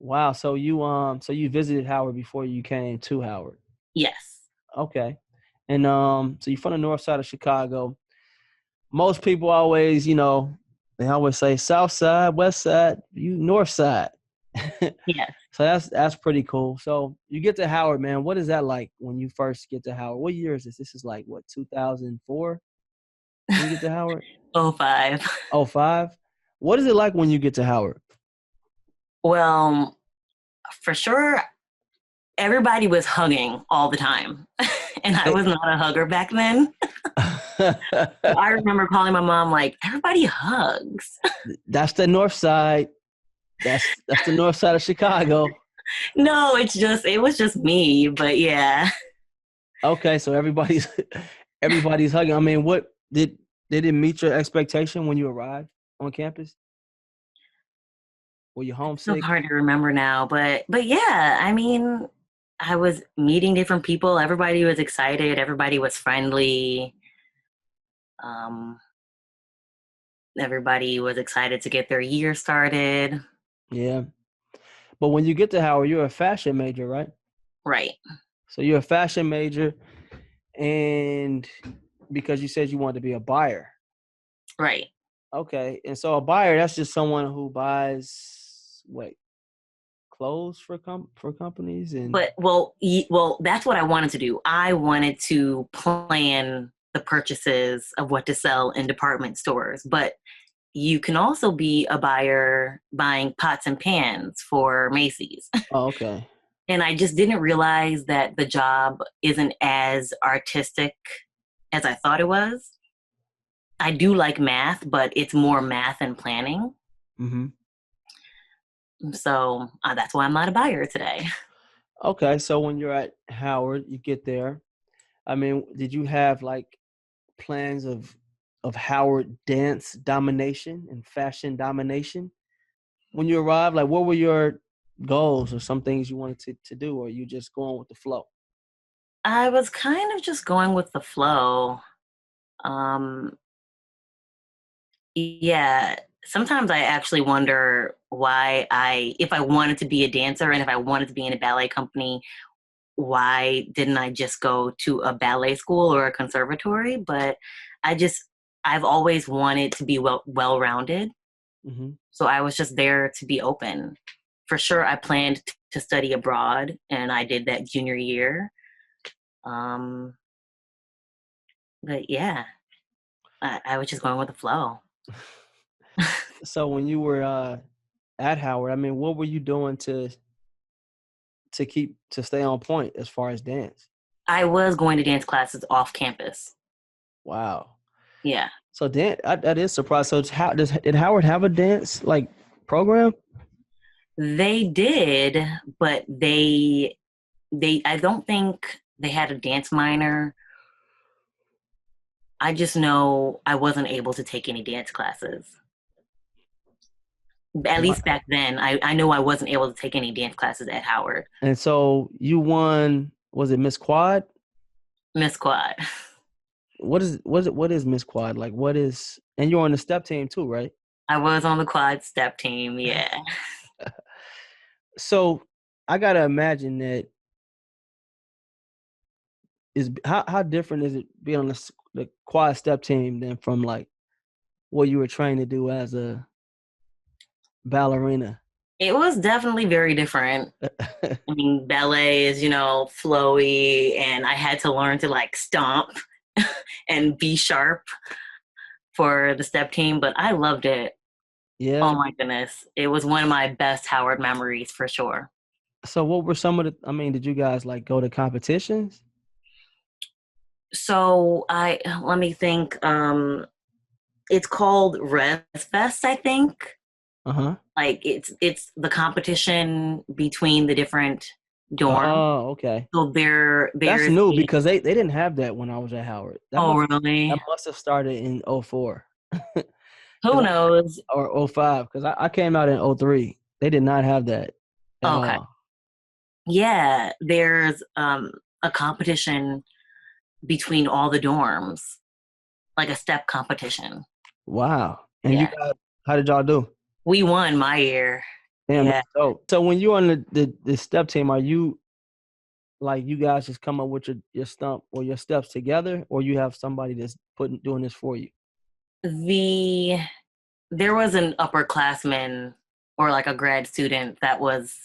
Wow. So you visited Howard before you came to Howard. Yes. Okay. And so you're from the north side of Chicago. Most people always, they always say south side, west side, you north side. Yes. So that's pretty cool. So you get to Howard, man. What is that like when you first get to Howard? What year is this? This is like what, 2004? When you get to Howard? 05. Oh, 05? What is it like when you get to Howard? Well, for sure, everybody was hugging all the time. And I was not a hugger back then. So I remember calling my mom like, everybody hugs. That's the north side. That's the north side of Chicago. No, it was just me, but yeah. Okay, so everybody's everybody's hugging. I mean, what did it meet your expectation when you arrived on campus? Were you So homesick? hard to remember now, but yeah, I mean, I was meeting different people. Everybody was excited. Everybody was friendly. Um, Everybody was excited to get their year started. Yeah. But when you get to Howard, you're a fashion major, right? Right, So you're a fashion major, and because you said you wanted to be a buyer. right. Okay. And so a buyer, that's just someone who buys what, clothes for companies and But well, that's what I wanted to do. I wanted to plan the purchases of what to sell in department stores, but you can also be a buyer buying pots and pans for Macy's. oh, okay. And I just didn't realize that the job isn't as artistic as I thought it was. I do like math, but it's more math and planning. Mm-hmm. So that's why I'm not a buyer today. Okay. So when you're at Howard, you get there. I mean, did you have like plans of Howard dance domination and fashion domination when you arrived? Like, what were your goals or some things you wanted to do, or you just going with the flow? I was kind of just going with the flow. Um, yeah, sometimes I actually wonder if I wanted to be a dancer and if I wanted to be in a ballet company, why didn't I just go to a ballet school or a conservatory? But I just, I've always wanted to be well-rounded. Mm-hmm. So I was just there to be open. For sure, I planned to study abroad, and I did that junior year. Um, but yeah, I was just going with the flow. So when you were at Howard, I mean, what were you doing to stay on point as far as dance? I was going to dance classes off campus. Wow. Yeah, So dance that is surprising. So how did Howard have a dance like program? they did, but I don't think they had a dance minor. I just know I wasn't able to take any dance classes. At Wha- least back then, I know I wasn't able to take any dance classes at Howard. And so you won. Was it Miss Quad? Miss Quad. What is Miss Quad like? What is? And you're on the step team too, right? I was on the quad step team. Yeah. So I gotta imagine that is how different is it being on the quad step team than from like what you were trained to do as a ballerina? It was definitely very different. I mean, ballet is, flowy, and I had to learn to like stomp and be sharp for the step team, but I loved it. Oh Yeah. my goodness. It was one of my best Howard memories for sure. So what were some of the? I mean, did you guys like go to competitions? So let me think. It's called Res Fest, I think. Uh huh. Like it's the competition between the different dorms. Oh, okay. So That's there's new because they didn't have that when I was at Howard. oh That really? must have started in '04, Who because knows? or '05 because I came out in '03. They did not have that at Okay. all. Yeah, there's a competition between all the dorms, like a step competition. Wow. And you Yeah. guys, how did y'all do? We won my year. Damn, Yeah. that's dope. So when you're on the step team, are you like you guys just come up with your stump or your steps together, or you have somebody that's doing this for you? The There was an upperclassman or like a grad student that was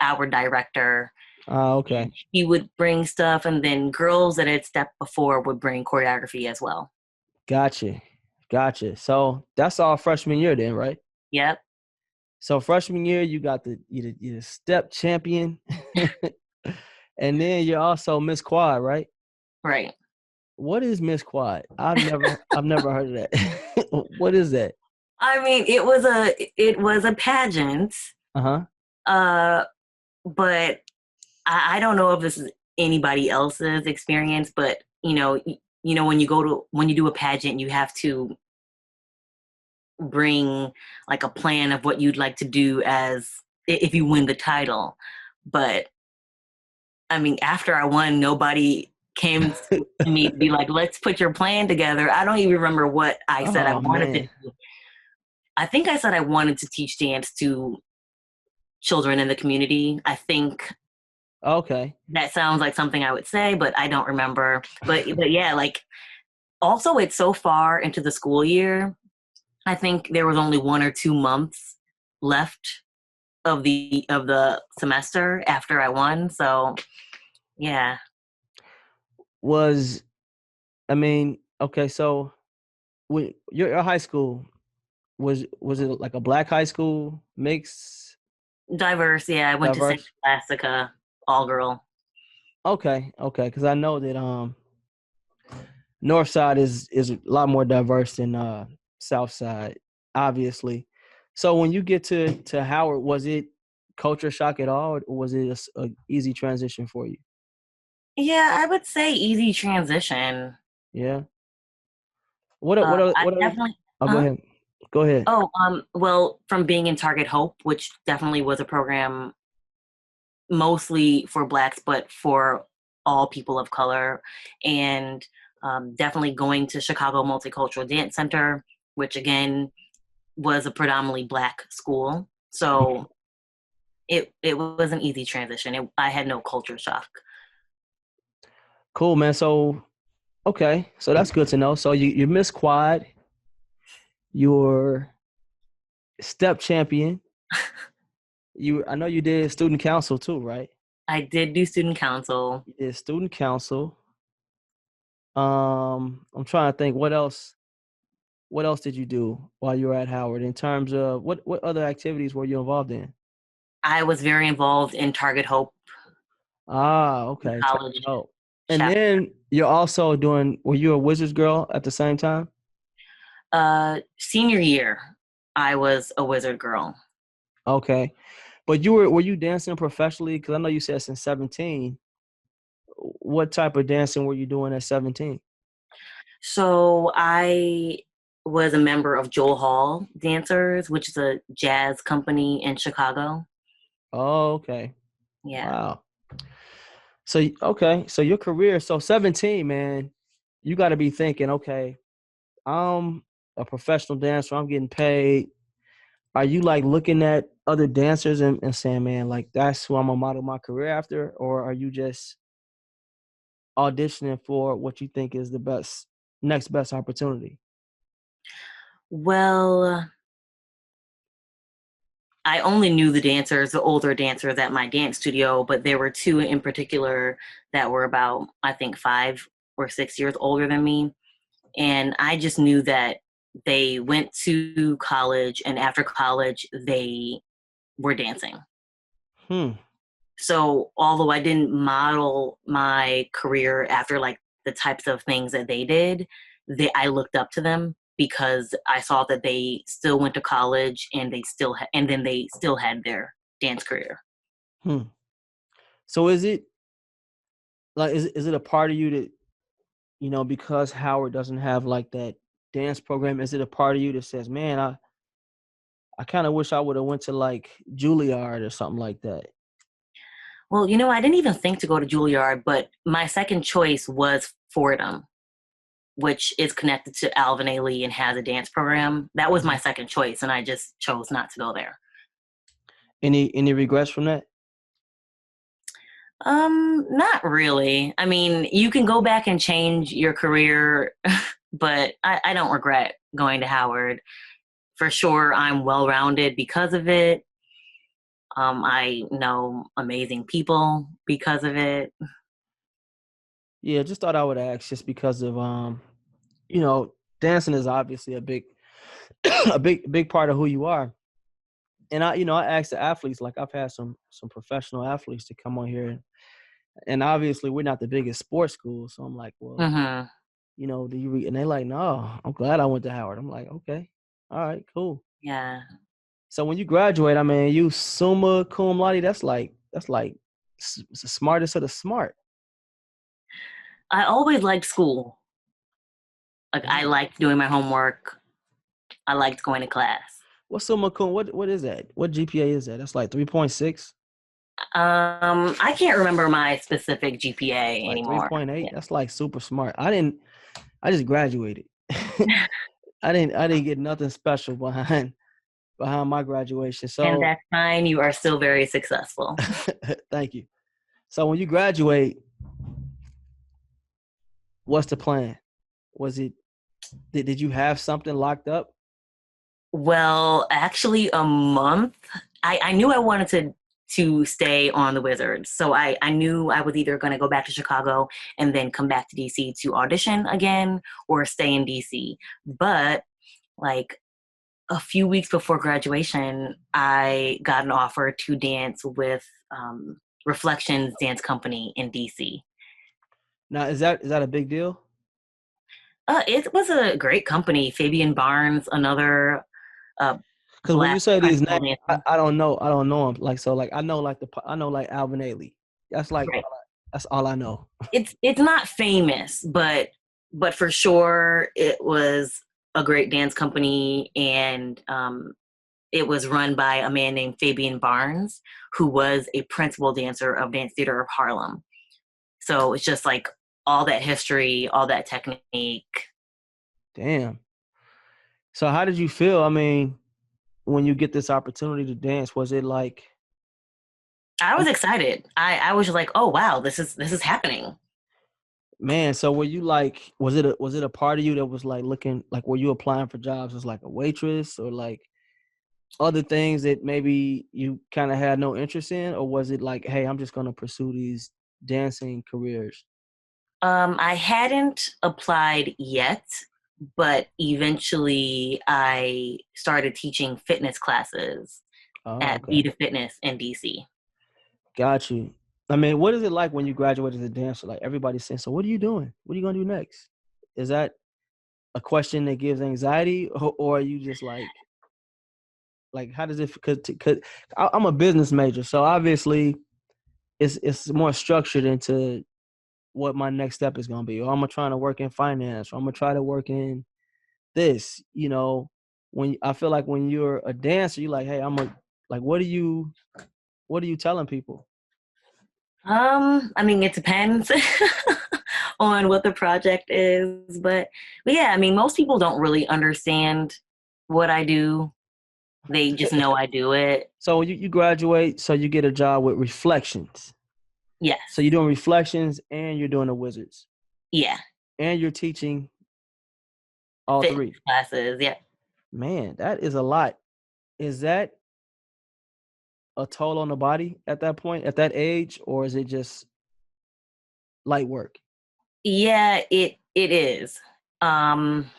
our director. Okay. And he would bring stuff, and then girls that had stepped before would bring choreography as well. Gotcha. Gotcha. So that's all freshman year then, right? Yep. So freshman year, you got you're the step champion, and then you're also Miss Quad, right? Right. What is Miss Quad? I've never heard of that. What is that? I mean, it was a pageant. Uh huh. Uh, but I don't know if this is anybody else's experience, but when you do a pageant, you have to bring like a plan of what you'd like to do as if you win the title. But I mean, after I won, nobody came to me to be like, let's put your plan together. I don't even remember what I said I Oh wanted to man. do. I think I said I wanted to teach dance to children in the community. I think Okay. that sounds like something I would say, but I don't remember. But yeah, like also it's so far into the school year. I think there was only 1 or 2 months left of the semester after I won. So yeah. Was I mean, okay, so when your high school was it like a black high school, mix, Diverse, yeah. I went to St. diverse? Scholastica, all girl. Okay, because I know that North Side is a lot more diverse than South Side, obviously. So when you get to Howard, was it culture shock at all, or was it a easy transition for you? Yeah, I would say easy transition. Yeah. What I what are definitely, oh, go huh? ahead. Go ahead. Oh, well, from being in Target Hope, which definitely was a program mostly for blacks, but for all people of color, and definitely going to Chicago Multicultural Dance Center, which again was a predominantly black school. So it was an easy transition. I had no culture shock. Cool, man. So okay, so that's good to know. So you miss quad, you're step champion. I know you did student council too, right? I did do student council. You did student council. I'm trying to think what else did you do while you were at Howard in terms of what other activities were you involved in? I was very involved in Target Hope Ah, in okay. college Target Hope. And chapter. then you're also doing were you a Wizards girl at the same time? Senior year, I was a wizard girl. Okay. But were you dancing professionally? Because I know you said since 17. What type of dancing were you doing at 17? So I was a member of Joel Hall Dancers, which is a jazz company in Chicago. Oh, okay. Yeah. Wow. So okay, so your career, so 17, man, you got to be thinking, okay, I'm a professional dancer, I'm getting paid. Are you like looking at other dancers and saying, man, like that's who I'm gonna model my career after, or are you just auditioning for what you think is the next best opportunity? Well, I only knew the dancers, the older dancers at my dance studio, but there were two in particular that were about, I think, 5 or 6 years older than me. And I just knew that they went to college, and after college, they were dancing. Hmm. So, although I didn't model my career after like the types of things that they did, I looked up to them because I saw that they still went to college and and then they still had their dance career. Hmm. So is it like is it a part of you that because Howard doesn't have like that dance program, is it a part of you that says, man, I kind of wish I would have went to like Juilliard or something like that? Well, I didn't even think to go to Juilliard, but my second choice was Fordham, which is connected to Alvin Ailey and has a dance program. That was my Mhm. second choice, and I just chose not to go there. Any regrets from that? Not really. I mean, you can go back and change your career, but I don't regret going to Howard. For sure, I'm well rounded because of it. I know amazing people because of it. Yeah, just thought I would ask just because of you know, dancing is obviously a big a big part of who you are. And I asked the athletes, like I've had some professional athletes to come on here, and obviously we're not the biggest sports school, so I'm like, well, Hmm. do you and they're like, no, I'm glad I went to Howard. I'm like, okay, all right, cool. Yeah. So when you graduate, I mean, you summa cum laude. That's like that's like the smartest of the smart. I always liked school. Like I Damn. liked doing my homework. I liked going to class. What's summa cum? What is that? What GPA is that? That's like 3.6, I can't remember my specific GPA like anymore. 3.8. Yeah. That's like super smart. I just graduated. I didn't get nothing special behind my graduation. And So that's fine. You are still very successful. thank you. So when you graduate, what's the plan? Was it did you have something locked up? Well, actually, a month. I knew I wanted to stay on the Wizards, so I knew I was either going to go back to Chicago and then come back to DC to audition again, or stay in DC. But like a few weeks before graduation, I got an offer to dance with Reflections Dance Company in DC. Now is that a big deal? It was a great company. Fabian Barnes, another uh, Because when you black say these principal names, I, dancer. I don't know. I don't know them. Like so, like I know like Alvin Ailey. That's like Right. that's all I know. It's not famous, but for sure it was a great dance company, and it was run by a man named Fabian Barnes, who was a principal dancer of Dance Theater of Harlem. So it's just like all that history, all that technique. Damn. So how did you feel? I mean, when you get this opportunity to dance, was it like, I was excited. I was just like, oh wow, this is happening. man? So were you like, was it a part of you that was like looking like, were you applying for jobs as like a waitress or like other things that maybe you kind of had no interest in, or was it like, hey, I'm just gonna pursue these dancing careers? I hadn't applied yet, but eventually I started teaching fitness classes Oh, at okay. Vita Fitness in DC. Got you. I mean, what is it like when you graduate as a dancer? Like everybody's saying, so what are you doing? What are you gonna do next? Is that a question that gives anxiety, or are you just like how does it? Because I'm a business major, so obviously it's more structured into what my next step is gonna be. Or I'm gonna try to work in finance, or I'm gonna try to work in this. When I feel like when you're a dancer, you're like, hey, like, what are you telling people? I mean, it depends on what the project is, but yeah, I mean, most people don't really understand what I do. They just know I do it. So you graduate, so you get a job with Reflections. So Yes. you're doing Reflections and you're doing the Wizards Yeah. and you're teaching all Fitness three. classes. Yeah. Man, that is a lot. Is that a toll on the body at that point, at that age, or is it just light work? Yeah, it is. Um,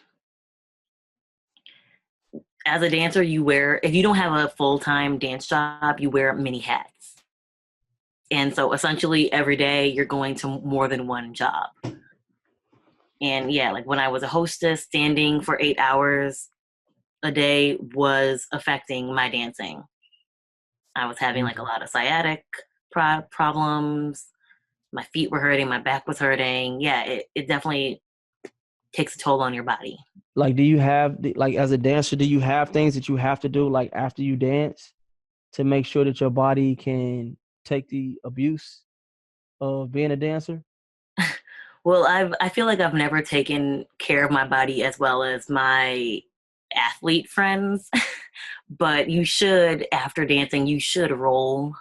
as a dancer, you wear, if you don't have a full-time dance job, you wear many hats. And so essentially every day you're going to more than one job. And yeah, like when I was a hostess, standing for 8 hours a day was affecting my dancing. I was having like a Mhm. lot of sciatic problems. My feet were hurting, my back was hurting. Yeah, it definitely takes a toll on your body. Like, do you have like as a dancer, do you have things that you have to do like after you dance to make sure that your body can take the abuse of being a dancer? Well, I feel like I've never taken care of my body as well as my athlete friends. But you should, after dancing, you should roll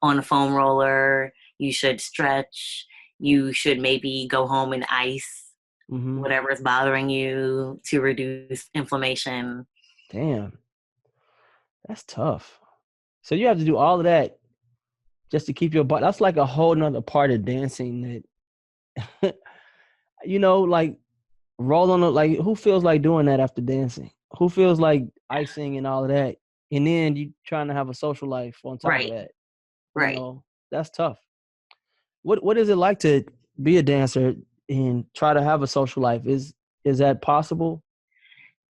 on a foam roller. You should stretch. You should maybe go home and ice Hmm. whatever is bothering you to reduce inflammation. Damn, that's tough. So you have to do all of that just to keep your body. That's like a whole nother part of dancing that, like roll on the, like who feels like doing that after dancing? Who feels like icing and all of that? And then you trying to have a social life on top of Right, that. right. That's tough. What is it like to be a dancer and try to have a social life? Is that possible?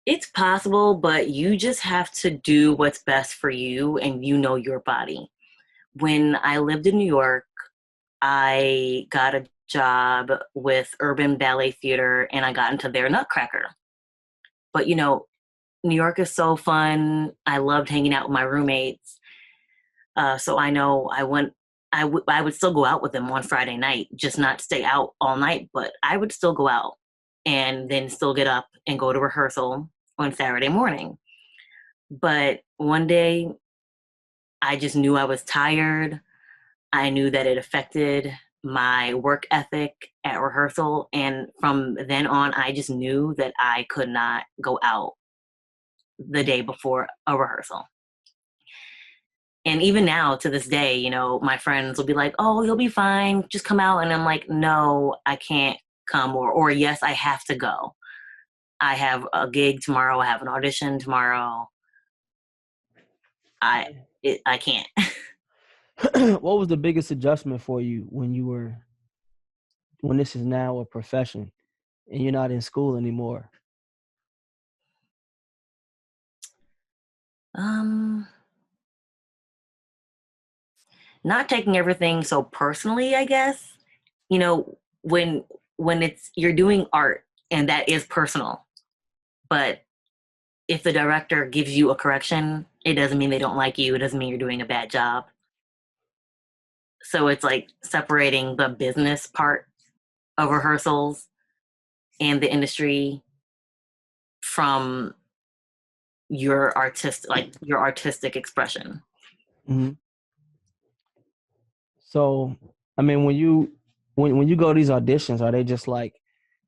It's possible, but you just have to do what's best for you and you know your body. When I lived in New York, I got a job with Urban Ballet Theater and I got into their Nutcracker. But New York is so fun. I loved hanging out with my roommates. So I know I would still go out with them on Friday night, just not stay out all night, but I would still go out and then still get up and go to rehearsal on Saturday morning. But one day I just knew I was tired. I knew that it affected my work ethic at rehearsal. And from then on, I just knew that I could not go out the day before a rehearsal. And even now to this day, my friends will be like, "Oh, you'll be fine. Just come out." And I'm like, "No, I can't come." Or yes, I have to go. I have a gig tomorrow. I have an audition tomorrow. I can't. What was the biggest adjustment for you when this is now a profession and you're not in school anymore? um, Not taking everything so personally, I guess. You know, when it's you're doing art and that is personal, but if the director gives you a correction, it doesn't mean they don't like you. It doesn't mean you're doing a bad job. So it's like separating the business part of rehearsals and the industry from your artistic expression. Hmm. So, I mean, when you go to these auditions, are they just like,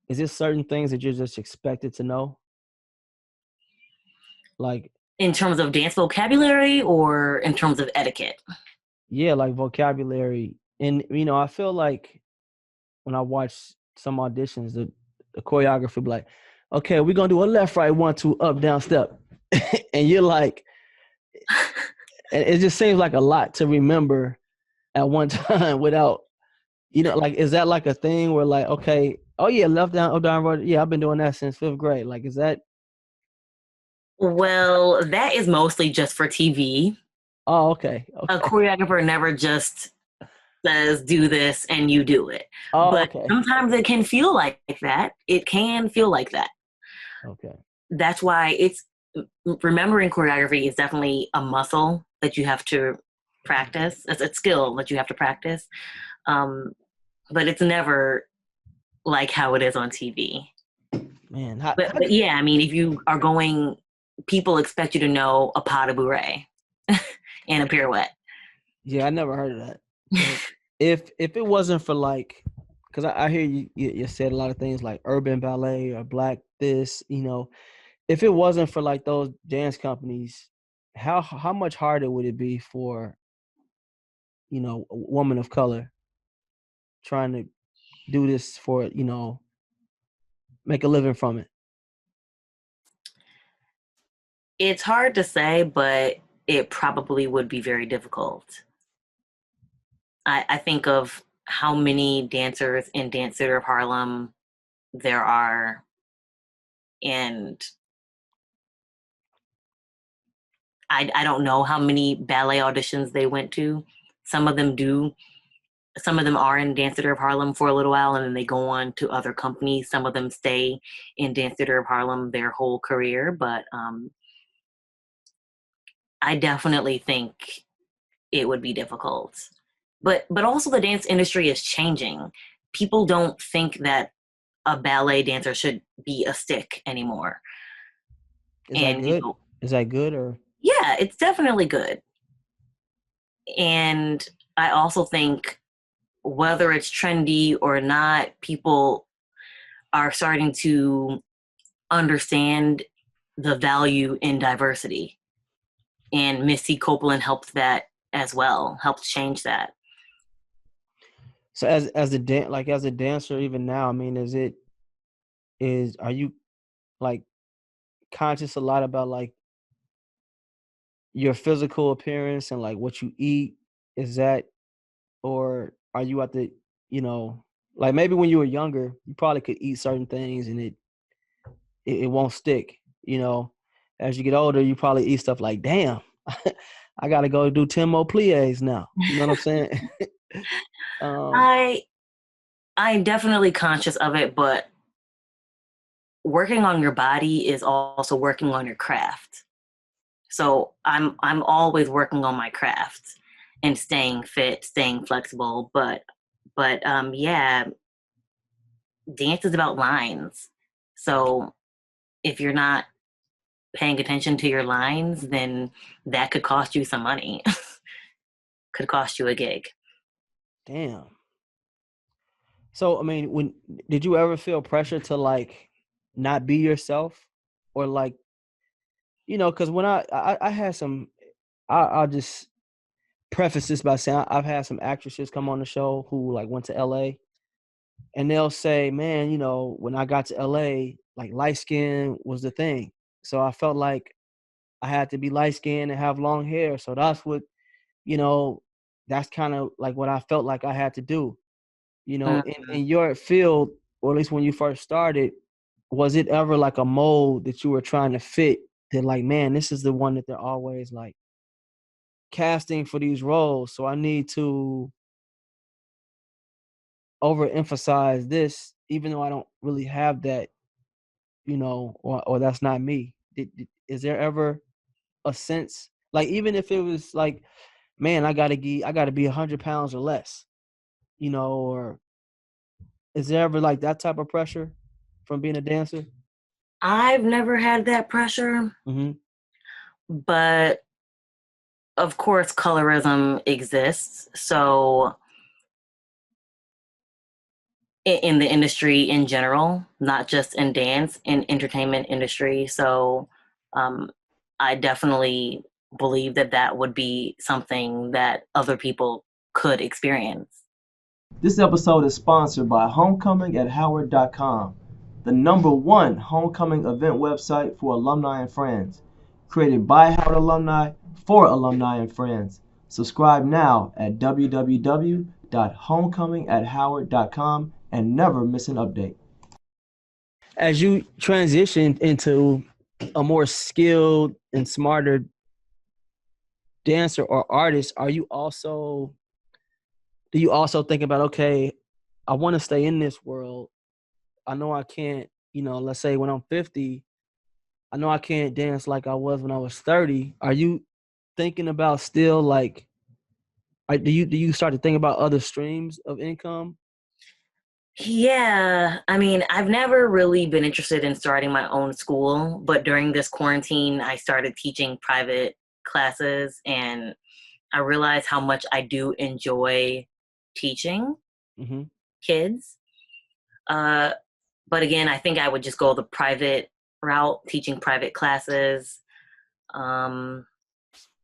is there certain things that you're just expected to know? Like, In terms of dance vocabulary or in terms of etiquette? yeah, like vocabulary. And I feel like when I watch some auditions, the choreographer be like, okay, we're gonna do a left, right, 1, 2, up, down, step. And you're like, and it just seems like a lot to remember at one time without, like, is that like a thing where like, okay, oh yeah, left down, up down, right, yeah, I've been doing that since 5th grade. Like, is that? Well, that is mostly just for TV. Oh, okay, A okay. choreographer never just says do this and you do it. Oh, But okay, sometimes it can feel like that. It can feel like that. okay. That's why it's remembering choreography is definitely a muscle that you have to practice. It's a skill that you have to practice. Um, but it's never like how it is on TV. Man, But yeah, I mean, if you are going, people expect you to know a pas de bourrée and a pirouette. yeah, I never heard of that. And if it wasn't for like, because I hear you said a lot of things like urban ballet or black this, if it wasn't for like those dance companies, how much harder would it be for a woman of color trying to do this for make a living from it? It's hard to say, but it probably would be very difficult. I think of how many dancers in Dance Theater of Harlem there are, and I don't know how many ballet auditions they went to. Some of them do. Some of them are in Dance Theater of Harlem for a little while and then they go on to other companies. Some of them stay in Dance Theater of Harlem their whole career, but I definitely think it would be difficult. But also the dance industry is changing. People don't think that a ballet dancer should be a stick anymore. Is that And good? Is that good or? yeah, it's definitely good. And I also think whether it's trendy or not, people are starting to understand the value in diversity. And Missy Copeland helped that as well, helped change that. So as a dancer even now, I mean, are you like conscious a lot about like your physical appearance and like what you eat? Is that, or are you at the, you know, like maybe when you were younger, you probably could eat certain things and it won't stick, As you get older, you probably eat stuff like, damn, I gotta go do 10 more plies now. You know what I'm saying? um, I I'm definitely conscious of it, but working on your body is also working on your craft. So I'm always working on my craft and staying fit, staying flexible. But yeah, dance is about lines. So if you're not paying attention to your lines, then that could cost you some money. Could cost you a gig. damn. So, I mean, when did you ever feel pressure to like not be yourself, or like, because when I had some, I'll just preface this by saying I've had some actresses come on the show who like went to LA, and they'll say, man, when I got to LA, like light skin was the thing. So I felt like I had to be light skinned and have long hair. So that's what, you know, that's kind of like what I felt like I had to do. In Mhm. your field, or at least when you first started, was it ever like a mold that you were trying to fit, that like, man, this is the one that they're always like casting for these roles. So I need to overemphasize this, even though I don't really have that, or that's not me. Is there ever a sense, like, even if it was like, man, I gotta be 100 pounds or less, or is there ever like that type of pressure from being a dancer? I've never had that pressure, Hmm. but of course, colorism exists. So in the industry in general, not just in dance, in entertainment industry. So um, I definitely believe that that would be something that other people could experience. This episode is sponsored by Homecoming at Howard.com, the number one homecoming event website for alumni and friends. Created by Howard alumni for alumni and friends. Subscribe now at www.homecomingathoward.com and never miss an update. As you transition into a more skilled and smarter dancer or artist, do you also think about, okay, I want to stay in this world. I know I can't, let's say when I'm 50, I know I can't dance like I was when I was 30. Are you thinking about still like, do you start to think about other streams of income? Yeah, I mean, I've never really been interested in starting my own school, but during this quarantine, I started teaching private classes and I realized how much I do enjoy teaching Hmm. kids. Uh, but again, I think I would just go the private route, teaching private classes. Um,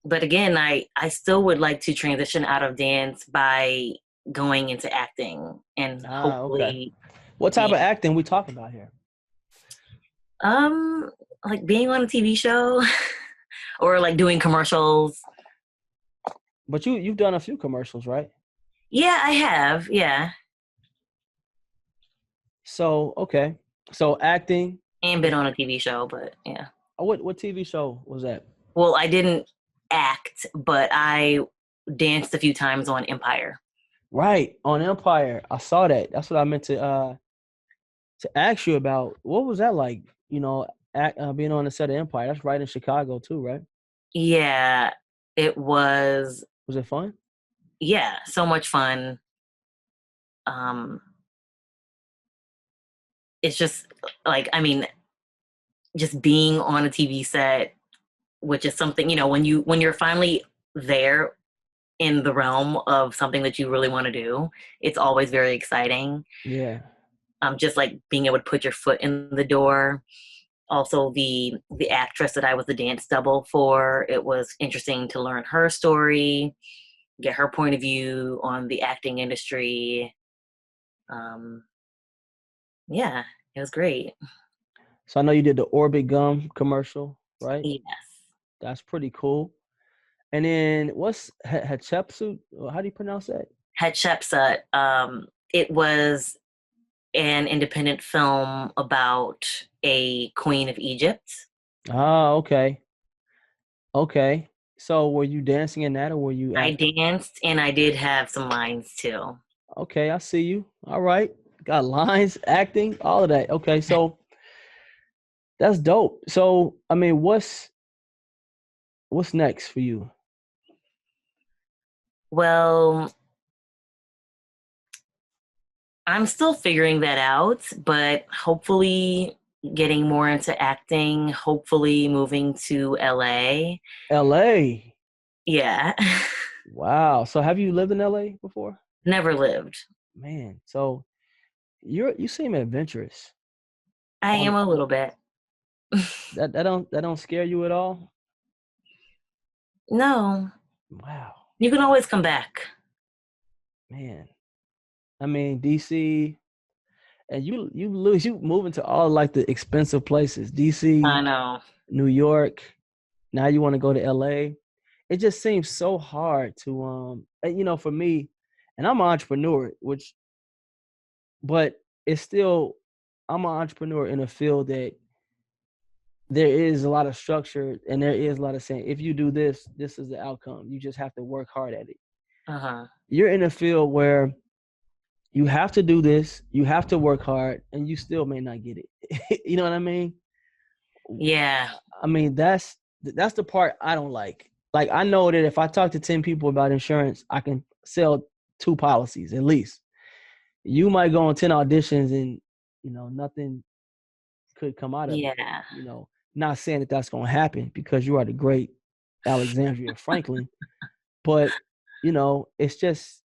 but again, I still would like to transition out of dance by going into acting and Ah, okay. hopefully What type being of acting we talking about here? um like being on a TV show or like doing commercials. But you've done a few commercials, right? Yeah, I have. Yeah. So okay, so acting. And been on a TV show, but yeah. What TV show was that? Well, I didn't act, but I danced a few times on Empire. Right, on Empire. I saw that. That's what I meant to ask you about. What was that like? Being on the set of Empire. That's right in Chicago too, right? Yeah, it was, Was it fun? yeah, so much fun. Um, it's just like, I mean, just being on a TV set, which is something, when you're finally there in the realm of something that you really want to do, it's always very exciting. Yeah. Just like being able to put your foot in the door. Also, the actress that I was the dance double for, it was interesting to learn her story, get her point of view on the acting industry. Um, yeah, it was great. So I know you did the Orbit Gum commercial, right? Yes. That's pretty cool. And then what's Hatshepsut? How do you pronounce that? Hatshepsut. It was an independent film about a queen of Egypt. Ah, okay. Okay. So were you dancing in that or were you I acting? danced and I did have some lines too. Okay, I see you. All right. Got lines, acting, all of that. Okay, so that's dope. So, I mean, what's next for you? Well, I'm still figuring that out, but hopefully getting more into acting, hopefully moving to LA. LA. Yeah. Wow. So have you lived in LA before? Never lived. Man, so you seem adventurous. I On am a little bit. that don't scare you at all? No, Wow. you can always come back. Man. I mean, DC and you moving to all like the expensive places. I DC, know. New York. Now you want to go to LA. It just seems so hard to for me, and I'm an entrepreneur, but it's still I'm an entrepreneur in a field that there is a lot of structure and there is a lot of saying if you do this, this is the outcome. You just have to work hard at it. Uh-huh. You're in a field where you have to do this, you have to work hard, and you still may not get it. You know what I mean? Yeah. I mean, that's the part I don't like. Like I know that if I talk to 10 people about insurance, I can sell two policies at least. You might go on 10 auditions and nothing could come out of it. Yeah. Not saying that that's going to happen because you are the great Alexandria Franklin, but it's just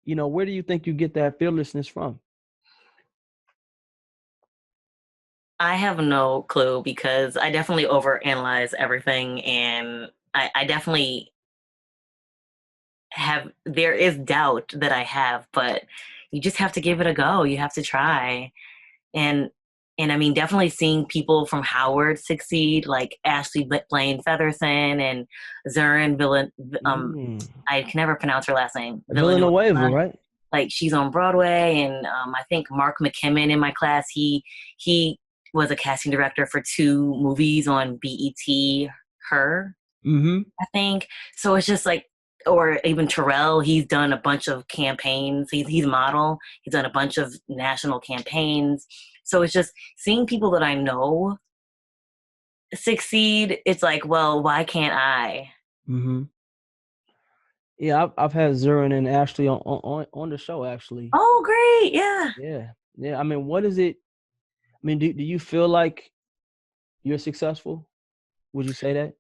where do you think you get that fearlessness from? I have no clue because I definitely overanalyze everything and I definitely there is doubt that I have, but you just have to give it a go. You have to try. And and I mean definitely seeing people from Howard succeed, like Ashley Blaine Featherson and Zurin Villan Mm. I can never pronounce her last name. Villanueva. Villanueva, right? Like she's on Broadway, and I think Mark McKimmon in my class, he was a casting director for two movies on BET. Her, Mm-hmm. I think. So it's just like, or even Terrell, he's done a bunch of campaigns. He's a model. He's done a bunch of national campaigns. So it's just seeing people that I know succeed. It's like, well, why can't I? Mm-hmm. Yeah, I've had Zurin and Ashley on the show actually. Oh, great! Yeah. Yeah. Yeah. I mean, what is it? I mean, do you feel like you're successful? Would you say that?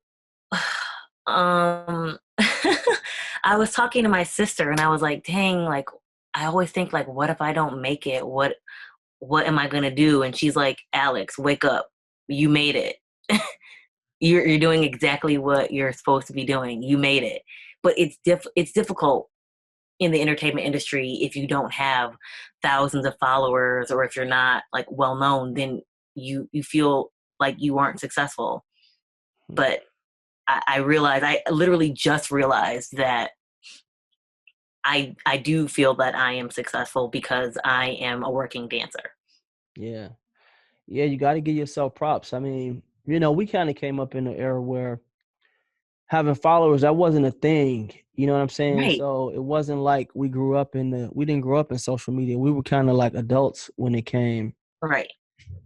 um I was talking to my sister and I was like, dang, like I always think like what if I don't make it? What am I gonna do? And she's like, Alex, wake up. You made it. You're doing exactly what you're supposed to be doing. You made it. But it's difficult in the entertainment industry if you don't have thousands of followers or if you're not like well known, then you feel like you aren't successful. But I realized I literally just realized that I do feel that I am successful because I am a working dancer. Yeah. Yeah, you got to give yourself props. I mean, we kind of came up in an era where having followers that wasn't a thing. You know what I'm saying? Right. So it wasn't like we didn't grow up in social media. We were kind of like adults when it came. Right.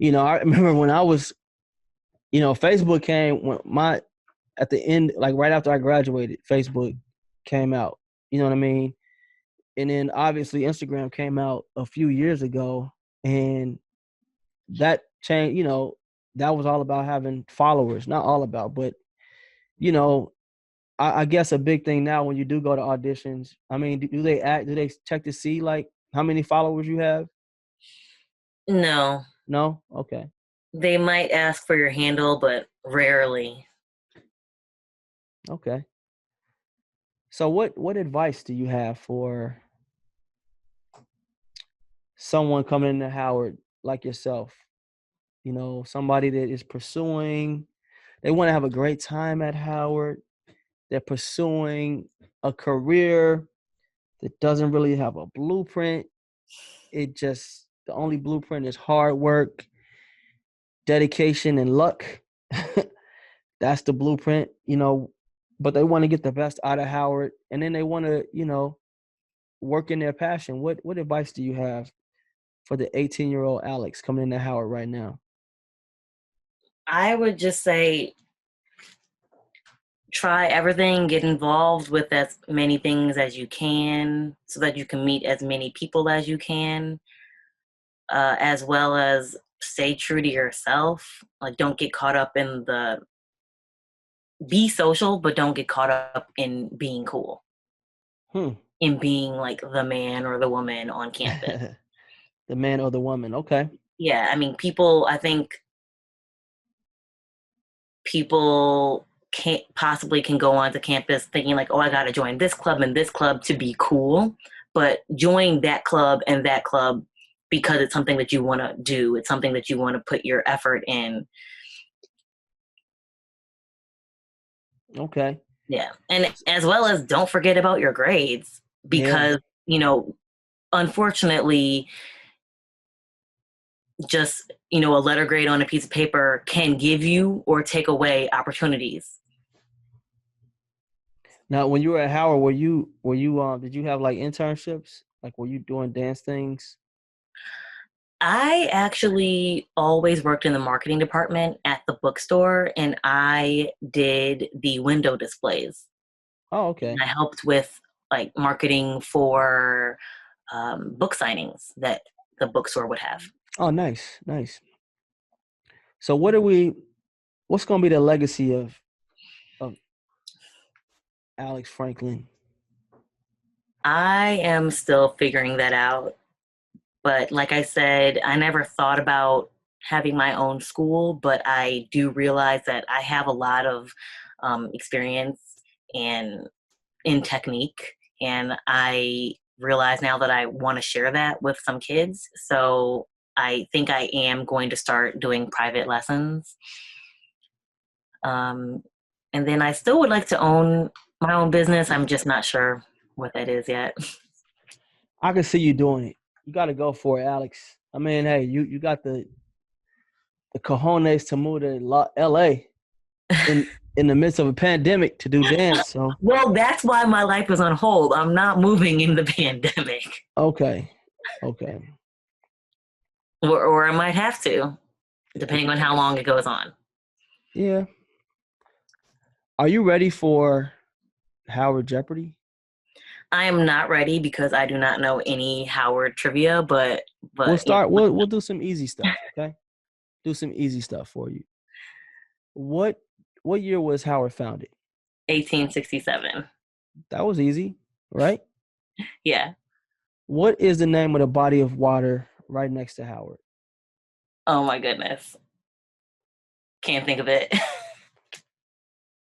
I remember when I was, Facebook came when at the end, like right after I graduated, Facebook came out. You know what I mean? And then obviously Instagram came out a few years ago, and that changed. That was all about having followers. Not all about, but you know, I guess a big thing now when you do go to auditions. I mean, do they check to see like how many followers you have? No, No, okay, they might ask for your handle, but rarely. okay. So what advice do you have for someone coming into Howard like yourself? Somebody that is pursuing, they want to have a great time at Howard. They're pursuing a career that doesn't really have a blueprint. The only blueprint is hard work, dedication, and luck. That's the blueprint. but they want to get the best out of Howard, and then they want to, work in their passion. What advice do you have for the 18-year-old Alex coming into Howard right now? I would just say try everything, get involved with as many things as you can so that you can meet as many people as you can, as well as stay true to yourself. Like, don't get caught up in be social, but don't get caught up in being cool, Hmm. in being like the man or the woman on campus. The man or the woman. Okay. Yeah, I mean, I think people can't possibly can go onto campus thinking like, oh, I got to join this club and this club to be cool, but join that club and that club because it's something that you want to do. It's something that you want to put your effort in. Okay. Yeah. And as well as don't forget about your grades Yeah. because, unfortunately, just, a letter grade on a piece of paper can give you or take away opportunities. Now, when you were at Howard, were you did you have like internships? Like, were you doing dance things? I actually always worked in the marketing department at the bookstore, and I did the window displays. Oh, And okay. I helped with like marketing for book signings that the bookstore would have. Oh, nice, nice. So, what's going to be the legacy of Alex Franklin? I am still figuring that out. But like I said, I never thought about having my own school, but I do realize that I have a lot of experience and in technique, and I realize now that I want to share that with some kids. So I think I am going to start doing private lessons. Um, and then I still would like to own my own business. I'm just not sure what that is yet. I can see you doing it. You got to go for it, Alex. I mean, hey, you got the cojones to move to L.A. in the midst of a pandemic to do dance. So, Well, that's why my life is on hold. I'm not moving in the pandemic, okay, okay. or I might have to, depending on how long it goes on. Yeah. Are you ready for Howard Jeopardy? I am not ready because I do not know any Howard trivia, but We'll but start. We'll do some easy stuff. Okay, do some easy stuff for you. What what year was Howard founded? 1867. That was easy, right? Yeah. What is the name of the body of water right next to Howard? Oh my goodness. Can't think of it.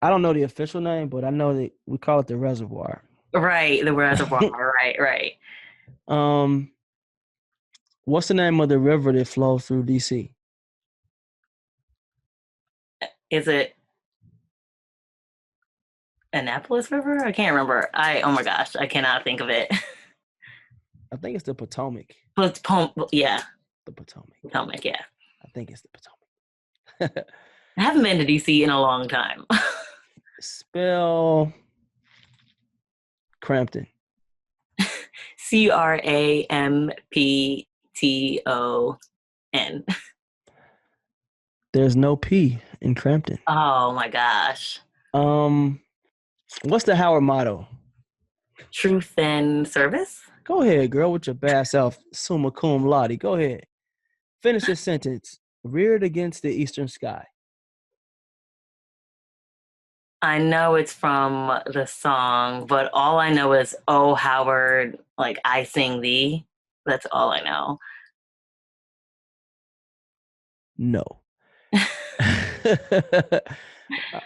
I don't know the official name, but I know that we call it the reservoir. Right, the reservoir. Right, right. um, what's the name of the river that flows through DC? Is it Annapolis River? I can't remember. Oh my gosh, I cannot think of it. I think it's the Potomac. But yeah, The Potomac. Potomac. Yeah, I think it's the Potomac. I haven't been to DC in a long time. Spell Crampton. Crampton. There's no P in Crampton. Oh my gosh. Um, what's the Howard motto? Truth and service. Go ahead, girl, with your bad self, summa cum laude. Go ahead. Finish your sentence. Reared against the eastern sky. I know it's from the song, but all I know is, "Oh Howard, like I sing thee." That's all I know. No.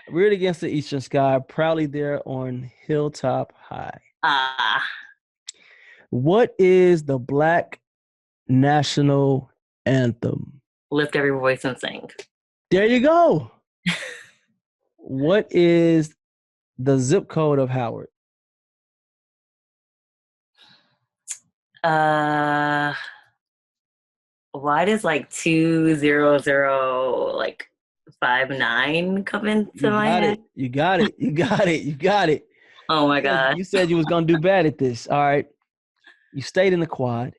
Reared against the eastern sky, proudly there on hilltop high. Ah, What is the Black national anthem? lift every voice and sing. There you go. What is the zip code of Howard? Uh, why does like 200 like 5'9" come into You my got head. it. You got it. You got it. You got it. Oh my Yeah, gosh. you said you was gonna do bad at this. All right. You stayed in the quad.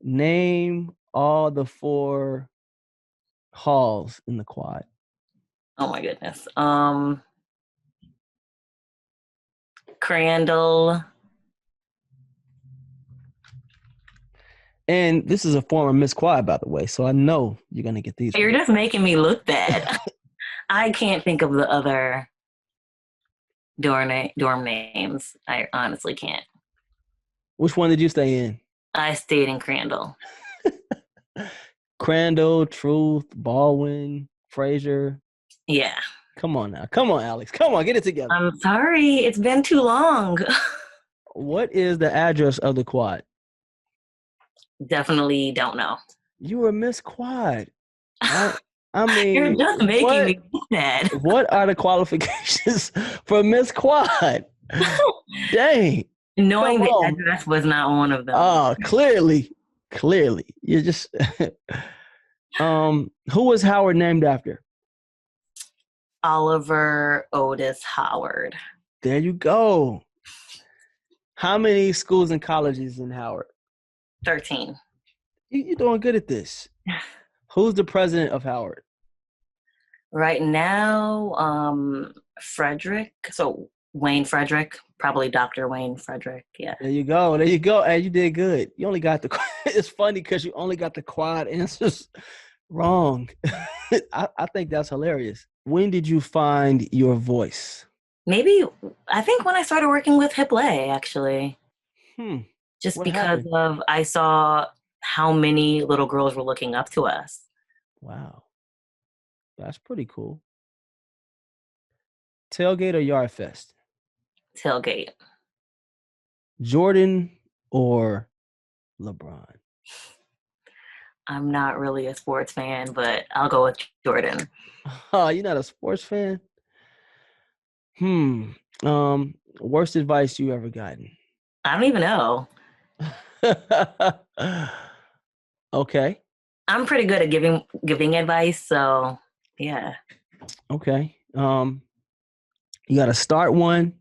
Name all the 4 halls in the quad. Oh my goodness. Crandall. And this is a former Miss Quad, by the way, so I know you're gonna get these You're right. just making me look bad. I can't think of the other dorm names. I honestly can't. Which one did you stay in? I stayed in Crandall. Crandall, Truth, Baldwin, Fraser. Yeah. Come on now. Come on, Alex. Come on, get it together. I'm sorry. It's been too long. What is the address of the quad? Definitely don't know. You were Miss Quad. I You're mean, just making me look bad. what are the qualifications for Miss Quad? Dang. Knowing Come the on. address was not one of them. Oh, clearly. You just who was Howard named after? Oliver Otis Howard. There you go. How many schools and colleges in Howard? 13. You're doing good at this. Who's the president of Howard? Right now, Frederick. So Wayne Frederick, probably Dr. Wayne Frederick. Yeah. There you go. There you go. Hey, you did good. You only got the. It's funny because you only got the quad answers wrong. I think that's hilarious. When did you find your voice? Maybe, I think when I started working with Hipley, actually, just What because happened? of I saw how many little girls were looking up to us. Wow, that's pretty cool. Tailgate or Yard Fest? Tailgate. Jordan or LeBron? I'm not really a sports fan, but I'll go with Jordan. Oh, you're not a sports fan? Worst advice you ever gotten? I don't even know. Okay. I'm pretty good at giving advice, so yeah. Okay. You got to start one,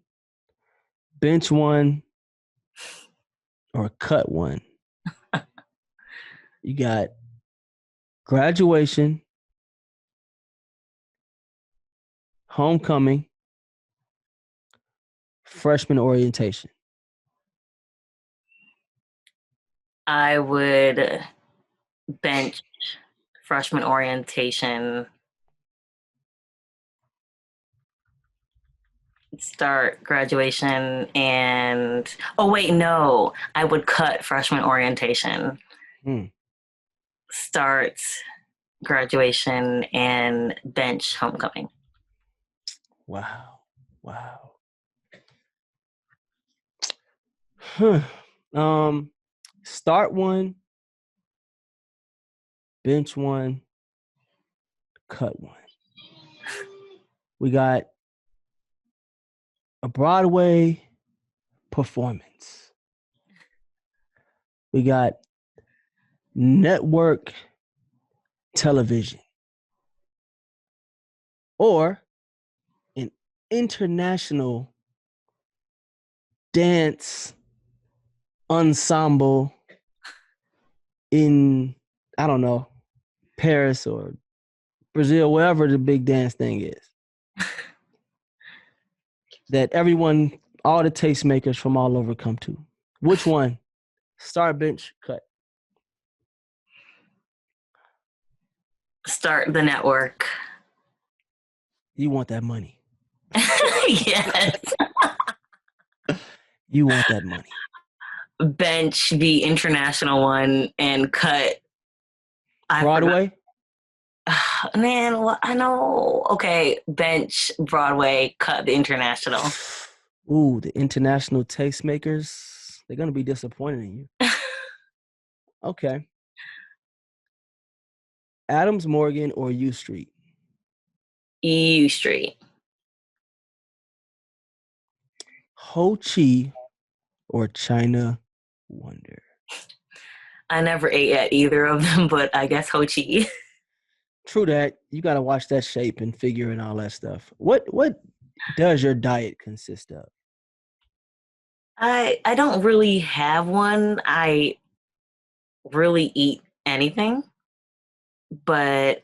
bench one, or cut one. You got graduation, homecoming, freshman orientation. I would bench freshman orientation, start graduation, and oh wait, no, I would cut freshman orientation, start graduation, and bench homecoming. Wow. Start one, bench one, cut one. We got a Broadway performance. We got network television or an international dance ensemble in, I don't know, Paris or Brazil, wherever the big dance thing is. That everyone, all the tastemakers from all over come to. Which one? Start, bench, cut. Start the network. You want that money. Yes. You want that money. Bench the international one and cut Broadway? Man, well, I know. Okay, bench Broadway, cut the international. Ooh, the international tastemakers. They're going to be disappointed in you. Okay. Adams Morgan or U Street? U Street. Ho Chi or China Wonder? I never ate at either of them, but I guess Ho Chi. True that. You got to watch that shape and figure and all that stuff. What does your diet consist of? I don't really have one. I really eat anything, but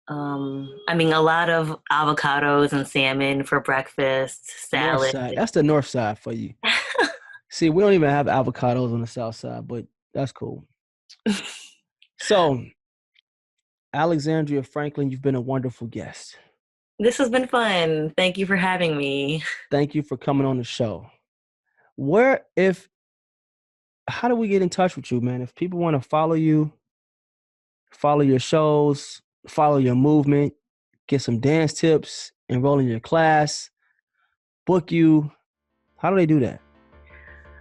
I mean a lot of avocados and salmon for breakfast, North salad. side. That's the north side for you. See, we don't even have avocados on the south side, but that's cool. So, Alexandria Franklin, you've been a wonderful guest. This has been fun. Thank you for having me. Thank you for coming on the show. How do we get in touch with you, man? If people want to follow you, follow your shows, follow your movement, get some dance tips, enroll in your class, book you, how do they do that?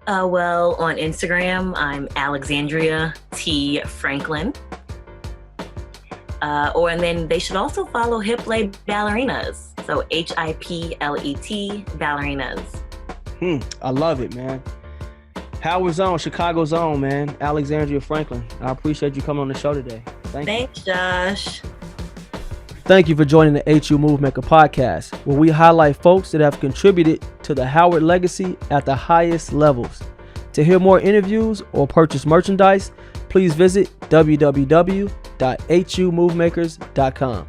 Well, on Instagram, I'm Alexandria T. Franklin. And then they should also follow Hiplet Ballerinas. So HIPLET Ballerinas. I love it, man. Howard's own, Chicago's own, man. Alexandria Franklin. I appreciate you coming on the show today. Thanks, Josh. Thank you for joining the HU Movemaker podcast, where we highlight folks that have contributed to the Howard legacy at the highest levels. To hear more interviews or purchase merchandise, please visit www.humovemakers.com.